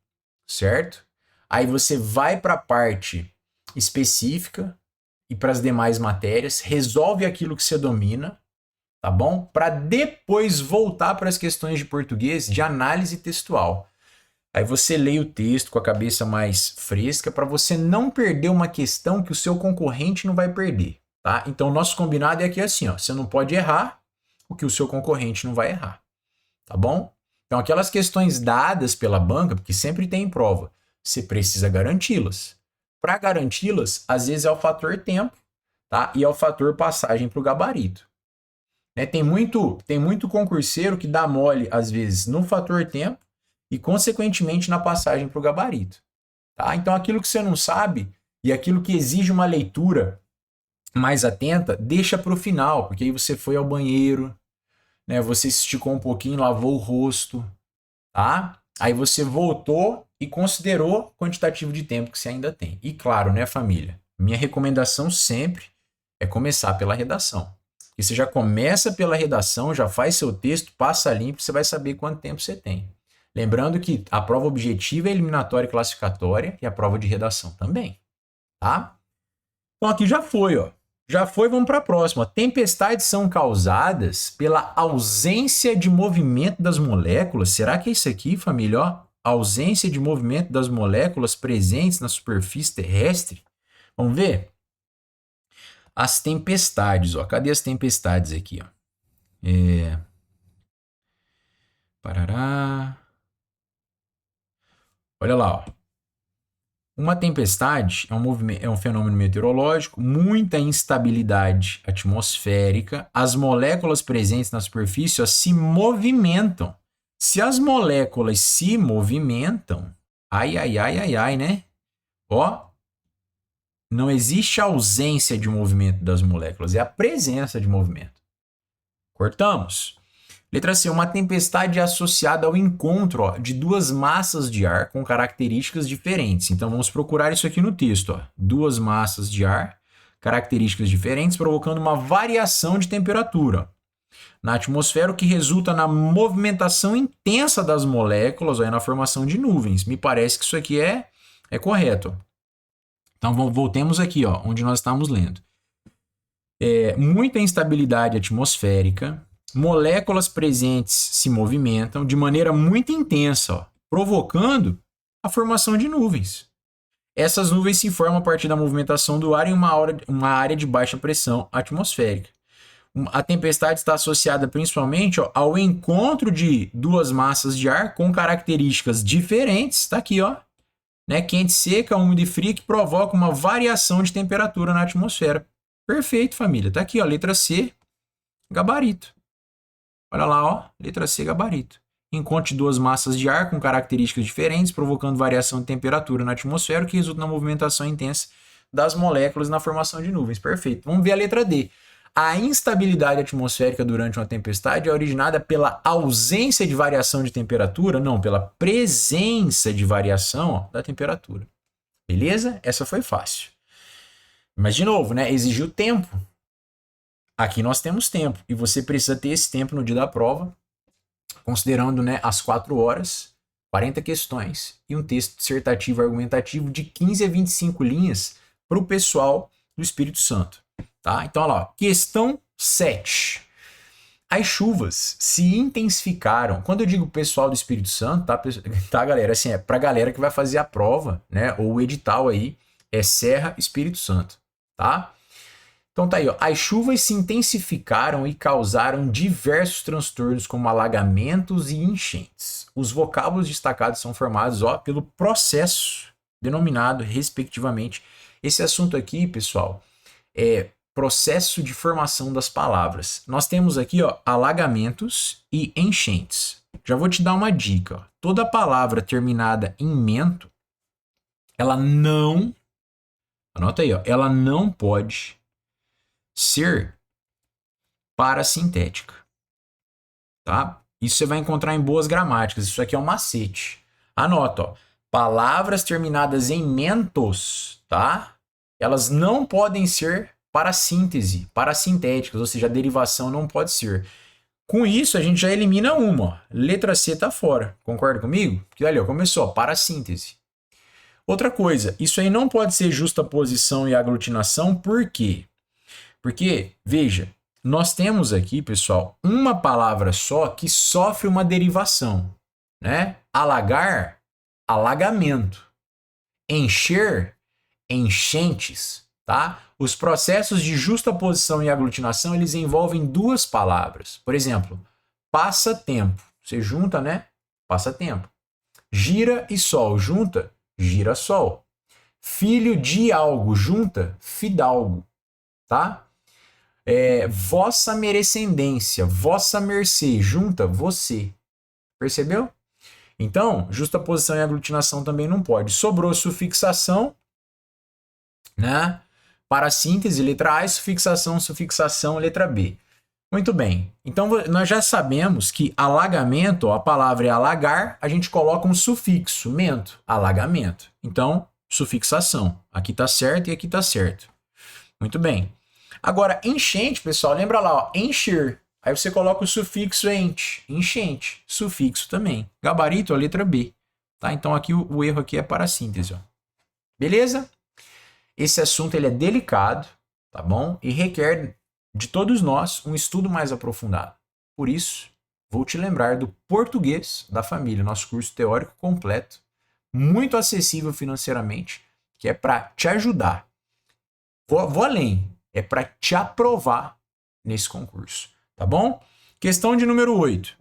certo? Aí você vai para a parte específica e para as demais matérias, resolve aquilo que você domina, tá bom? Para depois voltar para as questões de português de análise textual. Aí você lê o texto com a cabeça mais fresca para você não perder uma questão que o seu concorrente não vai perder, tá? Então o nosso combinado é aqui assim, ó, você não pode errar o que o seu concorrente não vai errar, tá bom? Então aquelas questões dadas pela banca, porque sempre tem em prova, você precisa garanti-las. Para garanti-las, às vezes é o fator tempo, tá? E é o fator passagem para o gabarito. Né? Tem muito concurseiro que dá mole, às vezes, no fator tempo e, consequentemente, na passagem para o gabarito. Tá? Então, aquilo que você não sabe e aquilo que exige uma leitura mais atenta, deixa para o final, porque aí você foi ao banheiro, né? Você se esticou um pouquinho, lavou o rosto, tá? Aí você voltou e considerou o quantitativo de tempo que você ainda tem. E claro, né, família? Minha recomendação sempre é começar pela redação. E você já começa pela redação, já faz seu texto, passa limpo, você vai saber quanto tempo você tem. Lembrando que a prova objetiva é eliminatória e classificatória e a prova de redação também, tá? Então aqui já foi, ó. Já foi, vamos para a próxima. Tempestades são causadas pela ausência de movimento das moléculas. Será que é isso aqui, família? Ó, ausência de movimento das moléculas presentes na superfície terrestre. Vamos ver? As tempestades, ó. Cadê as tempestades aqui, ó? Parará. Olha lá, ó. Uma tempestade é um fenômeno meteorológico, muita instabilidade atmosférica, as moléculas presentes na superfície ó, se movimentam. Se as moléculas se movimentam, ai, né? Ó, não existe ausência de movimento das moléculas, é a presença de movimento. Cortamos. Letra C, uma tempestade associada ao encontro ó, de duas massas de ar com características diferentes. Então vamos procurar isso aqui no texto. Ó. Duas massas de ar, características diferentes, provocando uma variação de temperatura na atmosfera, o que resulta na movimentação intensa das moléculas ó, e na formação de nuvens. Me parece que isso aqui é correto. Então voltemos aqui, ó, onde nós estamos lendo. Muita instabilidade atmosférica, moléculas presentes se movimentam de maneira muito intensa, ó, provocando a formação de nuvens. Essas nuvens se formam a partir da movimentação do ar em uma área de baixa pressão atmosférica. A tempestade está associada principalmente ó, ao encontro de duas massas de ar com características diferentes, está aqui, ó, né, quente, seca, úmida e fria, que provoca uma variação de temperatura na atmosfera. Perfeito, família. Está aqui, ó, letra C, gabarito. Olha lá, ó, letra C, gabarito. Encontre duas massas de ar com características diferentes, provocando variação de temperatura na atmosfera, que resulta na movimentação intensa das moléculas na formação de nuvens. Perfeito. Vamos ver a letra D. A instabilidade atmosférica durante uma tempestade é originada pela ausência de variação de temperatura? Não, pela presença de variação ó, da temperatura. Beleza? Essa foi fácil. Mas, de novo, né? Exigiu tempo. Aqui nós temos tempo e você precisa ter esse tempo no dia da prova, considerando né, as 4 horas, 40 questões e um texto dissertativo argumentativo de 15 a 25 linhas para o pessoal do Espírito Santo. Tá? Então, olha lá, questão 7. As chuvas se intensificaram. Quando eu digo pessoal do Espírito Santo, tá, galera? Assim, é pra galera que vai fazer a prova, né? Ou o edital aí, é Serra Espírito Santo, tá? Então tá aí, ó. As chuvas se intensificaram e causaram diversos transtornos, como alagamentos e enchentes. Os vocábulos destacados são formados, ó, pelo processo denominado, respectivamente. Esse assunto aqui, pessoal, é processo de formação das palavras. Nós temos aqui, ó, alagamentos e enchentes. Já vou te dar uma dica, ó. Toda palavra terminada em mento, ela não, anota aí, ó, ela não pode ser parassintética, tá? Isso você vai encontrar em boas gramáticas. Isso aqui é um macete. Anota, ó. Palavras terminadas em mentos, tá? Elas não podem ser parassintéticas, ou seja, a derivação não pode ser. Com isso, a gente já elimina uma, ó. Letra C tá fora. Concorda comigo? Porque ali, ó, começou, ó, parassíntese. Outra coisa, isso aí não pode ser justaposição e aglutinação, por quê? Porque, veja, nós temos aqui, pessoal, uma palavra só que sofre uma derivação, né? Alagar, alagamento. Encher, enchentes, tá? Os processos de justaposição e aglutinação, eles envolvem duas palavras. Por exemplo, passatempo. Você junta, né? Passatempo. Gira e sol, junta, gira-sol. Filho de algo, junta, fidalgo, tá? Vossa merecendência, vossa mercê, junta, você. Percebeu? Então, justaposição e aglutinação também não pode. Sobrou sufixação, né? Para síntese, letra A, e sufixação, letra B. Muito bem. Então, nós já sabemos que alagamento, ó, a palavra é alagar, a gente coloca um sufixo, mento, alagamento. Então, sufixação. Aqui está certo e aqui está certo. Muito bem. Agora, enchente, pessoal, lembra lá, ó, encher. Aí você coloca o sufixo ente, enchente, sufixo também. Gabarito, a letra B. Tá? Então aqui o erro aqui é para síntese. Ó. Beleza? Esse assunto ele é delicado, tá bom? E requer de todos nós um estudo mais aprofundado. Por isso, vou te lembrar do Português da Família, nosso curso teórico completo, muito acessível financeiramente, que é para te ajudar. Vou além, é para te aprovar nesse concurso, tá bom? Questão de número 8.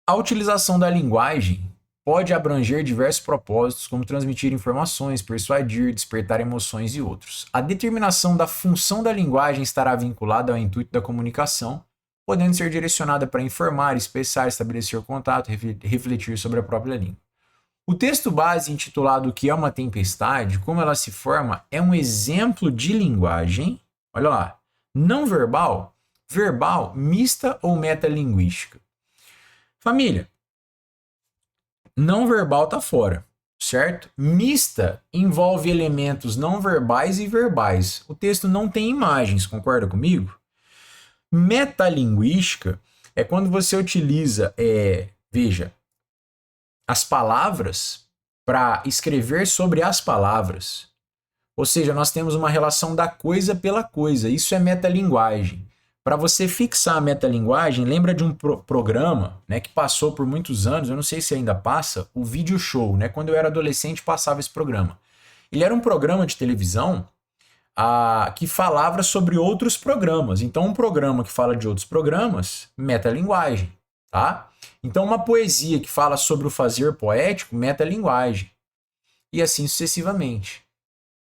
A utilização da linguagem pode abranger diversos propósitos, como transmitir informações, persuadir, despertar emoções e outros. A determinação da função da linguagem estará vinculada ao intuito da comunicação, podendo ser direcionada para informar, expressar, estabelecer contato, refletir sobre a própria língua. O texto base intitulado O que é uma tempestade, como ela se forma, é um exemplo de linguagem, olha lá, não verbal, verbal, mista ou metalinguística. Família, não verbal tá fora, certo? Mista envolve elementos não verbais e verbais. O texto não tem imagens, concorda comigo? Metalinguística é quando você utiliza, veja, as palavras para escrever sobre as palavras. Ou seja, nós temos uma relação da coisa pela coisa. Isso é metalinguagem. Para você fixar a metalinguagem, lembra de um programa, né, que passou por muitos anos, eu não sei se ainda passa, o Video Show, né? Quando eu era adolescente passava esse programa. Ele era um programa de televisão que falava sobre outros programas. Então, um programa que fala de outros programas, metalinguagem, tá? Então, uma poesia que fala sobre o fazer poético, metalinguagem. E assim sucessivamente.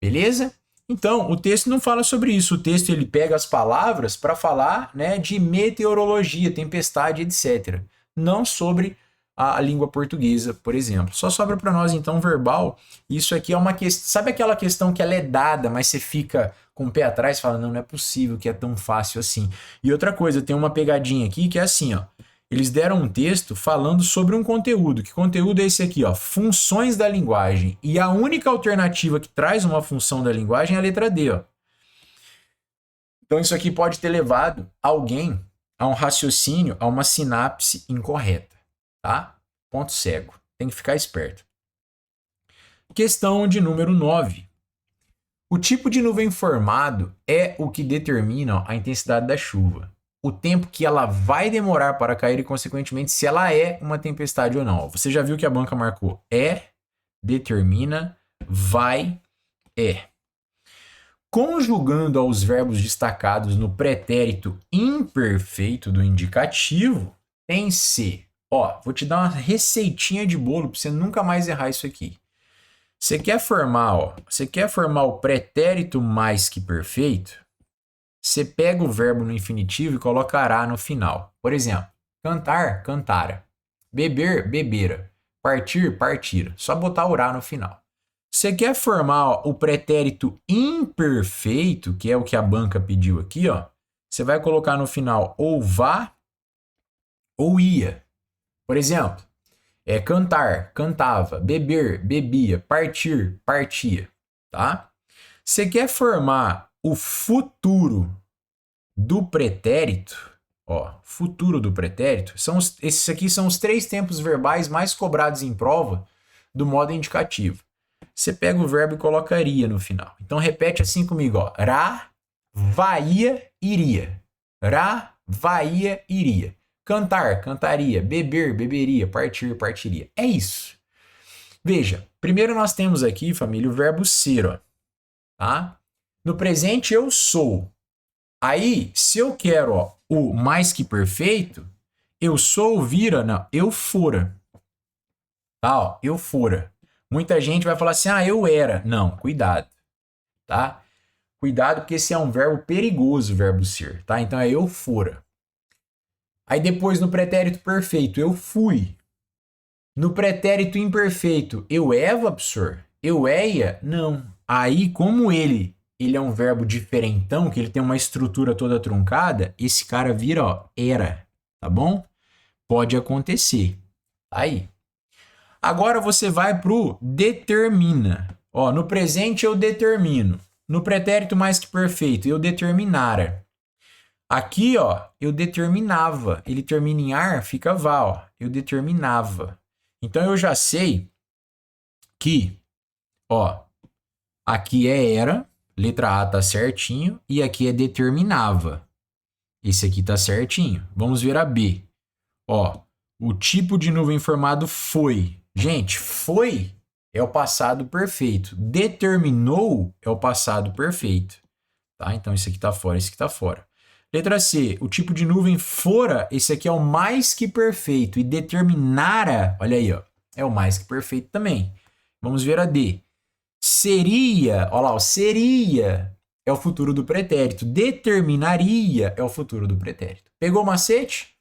Beleza? Então, o texto não fala sobre isso. O texto ele pega as palavras para falar, né, de meteorologia, tempestade, etc. Não sobre a língua portuguesa, por exemplo. Só sobra para nós, então, verbal. Isso aqui é uma questão... Sabe aquela questão que ela é dada, mas você fica com o pé atrás e fala, não é possível que é tão fácil assim. E outra coisa, tem uma pegadinha aqui que é assim, ó. Eles deram um texto falando sobre um conteúdo. Que conteúdo é esse aqui, ó? Funções da linguagem. E a única alternativa que traz uma função da linguagem é a letra D, ó. Então isso aqui pode ter levado alguém a um raciocínio, a uma sinapse incorreta, tá? Ponto cego. Tem que ficar esperto. Questão de número 9. O tipo de nuvem formado é o que determina a intensidade da chuva. O tempo que ela vai demorar para cair e, consequentemente, se ela é uma tempestade ou não. Você já viu que a banca marcou determina, vai, é. Conjugando aos verbos destacados no pretérito imperfeito do indicativo, tem se. Ó, vou te dar uma receitinha de bolo para você nunca mais errar isso aqui. Você quer formar o pretérito mais que perfeito? Você pega o verbo no infinitivo e coloca ará no final. Por exemplo, cantar, cantara. Beber, bebera. Partir, partira. Só botar o rá no final. Você quer formar o pretérito imperfeito, que é o que a banca pediu aqui, ó. Você vai colocar no final ou vá ou ia. Por exemplo, cantar, cantava, beber, bebia, partir, partia, tá? Você quer formar o futuro do pretérito, ó, futuro do pretérito, esses aqui são os 3 tempos verbais mais cobrados em prova do modo indicativo. Você pega o verbo e colocaria no final. Então repete assim comigo, ó, rá, vaia, iria. Rá, vaia, iria. Cantar, cantaria. Beber, beberia. Partir, partiria. É isso. Veja, primeiro nós temos aqui, família, o verbo ser, ó, tá? No presente eu sou. Aí, se eu quero, ó, o mais que perfeito, eu sou vira, não, eu fora. Tá, ó, eu fora. Muita gente vai falar assim, eu era. Não, cuidado, tá? Cuidado porque esse é um verbo perigoso, o verbo ser, tá? Então é eu fora. Aí depois no pretérito perfeito, eu fui. No pretérito imperfeito, eu eva, professor? Eu eia? Não. Aí, como ele é um verbo diferentão, que ele tem uma estrutura toda truncada, esse cara vira, ó, era, tá bom? Pode acontecer. Aí. Agora você vai pro determina. Ó, no presente eu determino. No pretérito mais que perfeito, eu determinara. Aqui, ó, eu determinava. Ele termina em ar, fica vá, ó. Eu determinava. Então eu já sei que, ó, aqui é era, letra A tá certinho, e aqui é determinava. Esse aqui tá certinho. Vamos ver a B. Ó, o tipo de nuvem formado foi. Gente, foi é o passado perfeito. Determinou é o passado perfeito. Tá? Então esse aqui tá fora, esse aqui tá fora. Letra C, o tipo de nuvem fora, esse aqui é o mais que perfeito. E determinara, olha aí, ó, é o mais que perfeito também. Vamos ver a D. Seria, olha lá, ó, seria é o futuro do pretérito. Determinaria é o futuro do pretérito. Pegou o macete?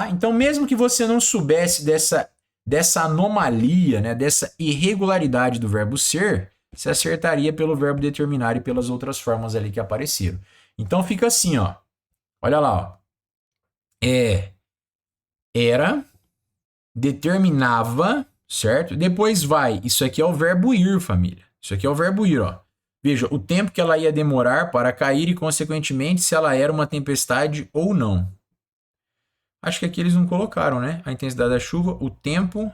Então, mesmo que você não soubesse dessa anomalia, né, dessa irregularidade do verbo ser, você acertaria pelo verbo determinar e pelas outras formas ali que apareceram. Então, fica assim, ó. Olha lá, ó. Era, determinava, certo? Depois vai. Isso aqui é o verbo ir, família. Isso aqui é o verbo ir, ó. Veja, o tempo que ela ia demorar para cair e, consequentemente, se ela era uma tempestade ou não. Acho que aqui eles não colocaram, né? A intensidade da chuva, o tempo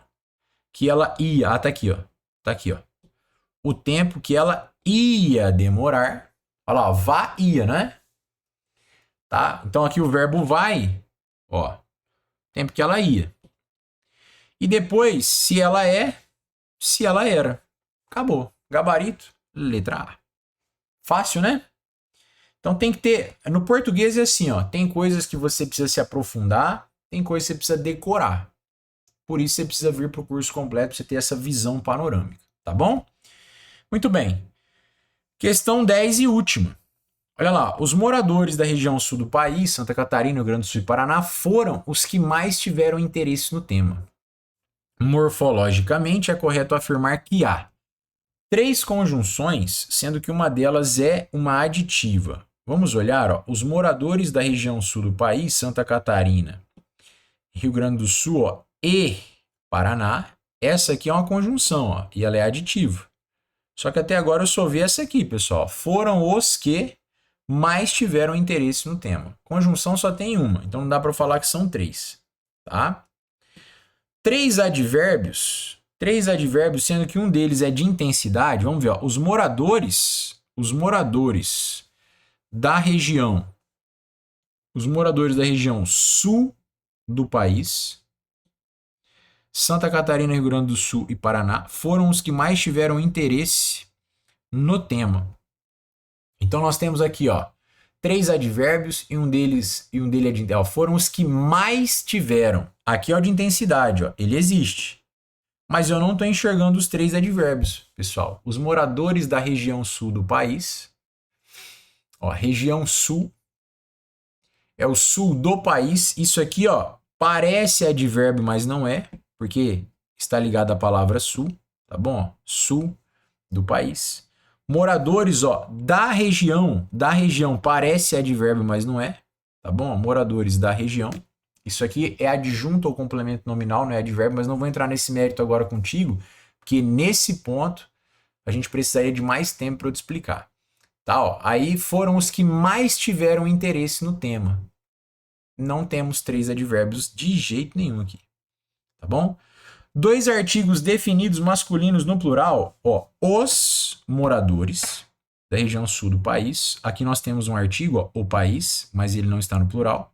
que ela ia. Tá aqui, ó. Tá aqui, ó. O tempo que ela ia demorar. Olha lá, ó. Vá, ia, né? Tá? Então aqui o verbo vai, ó. Tempo que ela ia. E depois, se ela é, se ela era. Acabou. Gabarito, letra A. Fácil, né? Então tem que ter. No português é assim, ó. Tem coisas que você precisa se aprofundar, tem coisas que você precisa decorar. Por isso você precisa vir para o curso completo para você ter essa visão panorâmica, tá bom? Muito bem. Questão 10 e última. Olha lá, os moradores da região sul do país, Santa Catarina, Rio Grande do Sul e Paraná, foram os que mais tiveram interesse no tema. Morfologicamente, é correto afirmar que há 3 conjunções, sendo que uma delas é uma aditiva. Vamos olhar, ó, os moradores da região sul do país, Santa Catarina, Rio Grande do Sul, ó, e Paraná. Essa aqui é uma conjunção, ó, e ela é aditiva. Só que até agora eu só vi essa aqui, pessoal. Foram os que mais tiveram interesse no tema. Conjunção só tem uma, então não dá para falar que são 3, tá? 3 advérbios, sendo que um deles é de intensidade. Vamos ver, ó, os moradores os moradores da região sul do país, Santa Catarina, Rio Grande do Sul e Paraná, foram os que mais tiveram interesse no tema. Então nós temos aqui, ó, 3 advérbios e um deles é de, ó, foram os que mais tiveram. Aqui é o de intensidade, ó, ele existe. Mas eu não estou enxergando os 3 advérbios, pessoal. Os moradores da região sul do país, ó, região sul, é o sul do país. Isso aqui, ó, parece advérbio, mas não é, porque está ligado à palavra sul, tá bom? Sul do país. Moradores, ó, da região parece advérbio, mas não é, tá bom? Moradores da região. Isso aqui é adjunto ou complemento nominal, não é advérbio, mas não vou entrar nesse mérito agora contigo, porque nesse ponto a gente precisaria de mais tempo para eu te explicar. Tá, ó, aí foram os que mais tiveram interesse no tema. Não temos 3 advérbios de jeito nenhum aqui, tá bom? 2 artigos definidos masculinos no plural, ó, os moradores da região sul do país. Aqui nós temos um artigo, ó, o país, mas ele não está no plural.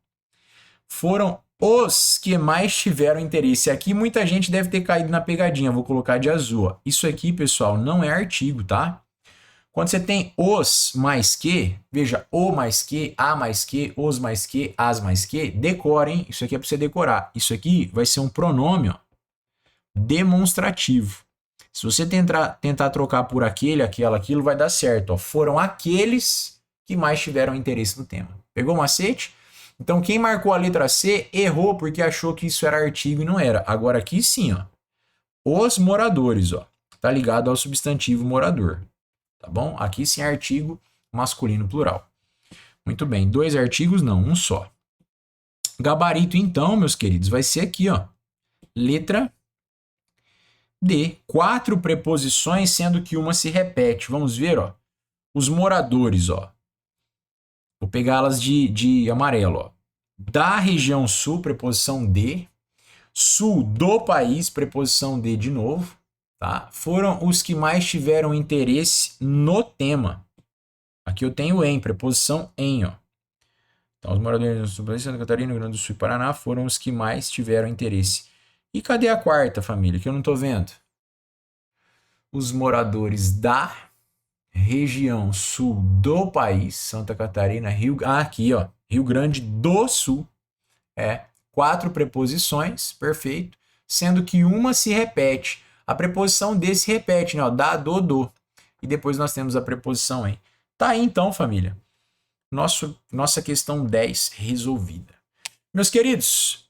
Foram os que mais tiveram interesse. Aqui muita gente deve ter caído na pegadinha, vou colocar de azul, ó. Isso aqui, pessoal, não é artigo, tá? Quando você tem os mais que, veja, o mais que, a mais que, os mais que, as mais que, decorem, isso aqui é para você decorar. Isso aqui vai ser um pronome, ó, demonstrativo. Se você tentar trocar por aquele, aquela, aquilo, vai dar certo. Ó. Foram aqueles que mais tiveram interesse no tema. Pegou o macete? Então, quem marcou a letra C errou porque achou que isso era artigo e não era. Agora aqui sim, ó. Os moradores, ó. Tá ligado ao substantivo morador. Tá bom? Aqui sim é artigo masculino plural. Muito bem. 2 artigos não, um só. Gabarito, então, meus queridos, vai ser aqui, ó. Letra D. 4 preposições, sendo que uma se repete. Vamos ver, ó. Os moradores, ó. Vou pegá-las de amarelo, ó. Da região sul, preposição D. Sul do país, preposição D de novo. Tá? Foram os que mais tiveram interesse no tema. Aqui eu tenho em, preposição em, ó. Então, os moradores do sul do país, Santa Catarina, Rio Grande do Sul e Paraná foram os que mais tiveram interesse. E cadê a quarta, família? Que eu não tô vendo. Os moradores da região sul do país, Santa Catarina, aqui, ó, Rio Grande do Sul. 4 preposições, perfeito, sendo que uma se repete. A preposição de se repete, né, ó, da, do. E depois nós temos a preposição em. Tá aí então, família. Nossa questão 10 resolvida. Meus queridos,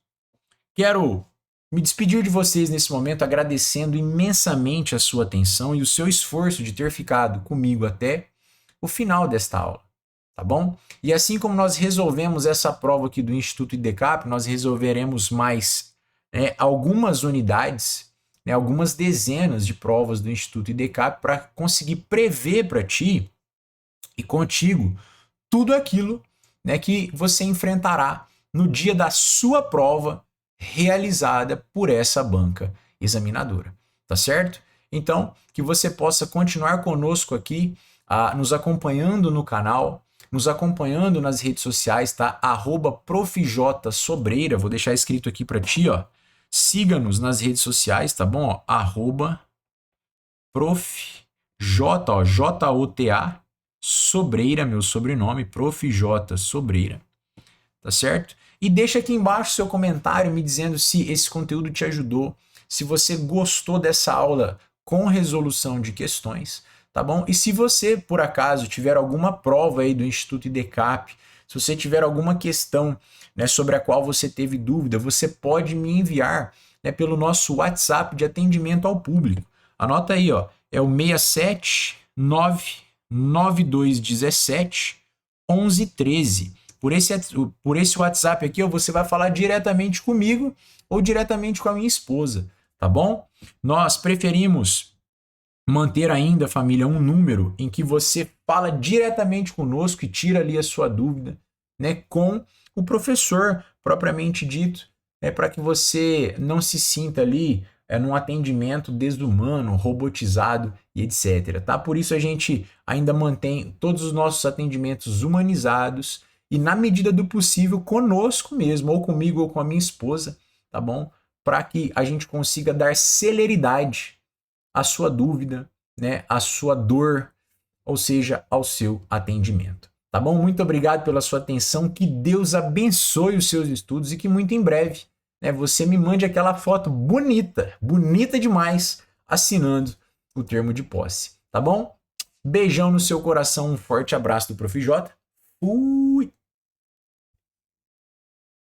quero me despedir de vocês nesse momento agradecendo imensamente a sua atenção e o seu esforço de ter ficado comigo até o final desta aula, tá bom? E assim como nós resolvemos essa prova aqui do Instituto IDCAP, nós resolveremos mais algumas unidades, algumas dezenas de provas do Instituto IDCAP para conseguir prever para ti e contigo tudo aquilo, que você enfrentará no dia da sua prova realizada por essa banca examinadora, tá certo? Então, que você possa continuar conosco aqui, nos acompanhando no canal, nos acompanhando nas redes sociais, tá? @profjsobreira, vou deixar escrito aqui para ti, ó. Siga-nos nas redes sociais, tá bom? Ó, @profj, ó, Jota, Sobreira, meu sobrenome, Profj Sobreira, tá certo? E deixa aqui embaixo seu comentário me dizendo se esse conteúdo te ajudou, se você gostou dessa aula com resolução de questões, tá bom? E se você, por acaso, tiver alguma prova aí do Instituto IDCAP, se você tiver alguma questão, sobre a qual você teve dúvida, você pode me enviar, pelo nosso WhatsApp de atendimento ao público. Anota aí, ó, é o 67992171113. Por esse WhatsApp aqui, você vai falar diretamente comigo ou diretamente com a minha esposa, tá bom? Nós preferimos manter ainda, família, um número em que você fala diretamente conosco e tira ali a sua dúvida, com o professor propriamente dito, para que você não se sinta ali num atendimento desumano, robotizado e etc. Tá? Por isso a gente ainda mantém todos os nossos atendimentos humanizados e na medida do possível conosco mesmo, ou comigo ou com a minha esposa, tá bom? Para que a gente consiga dar celeridade à sua dúvida, né, à sua dor, ou seja, ao seu atendimento. Tá bom? Muito obrigado pela sua atenção, que Deus abençoe os seus estudos e que muito em breve, né, você me mande aquela foto bonita, bonita demais, assinando o termo de posse. Tá bom? Beijão no seu coração, um forte abraço do Prof. J. Fui!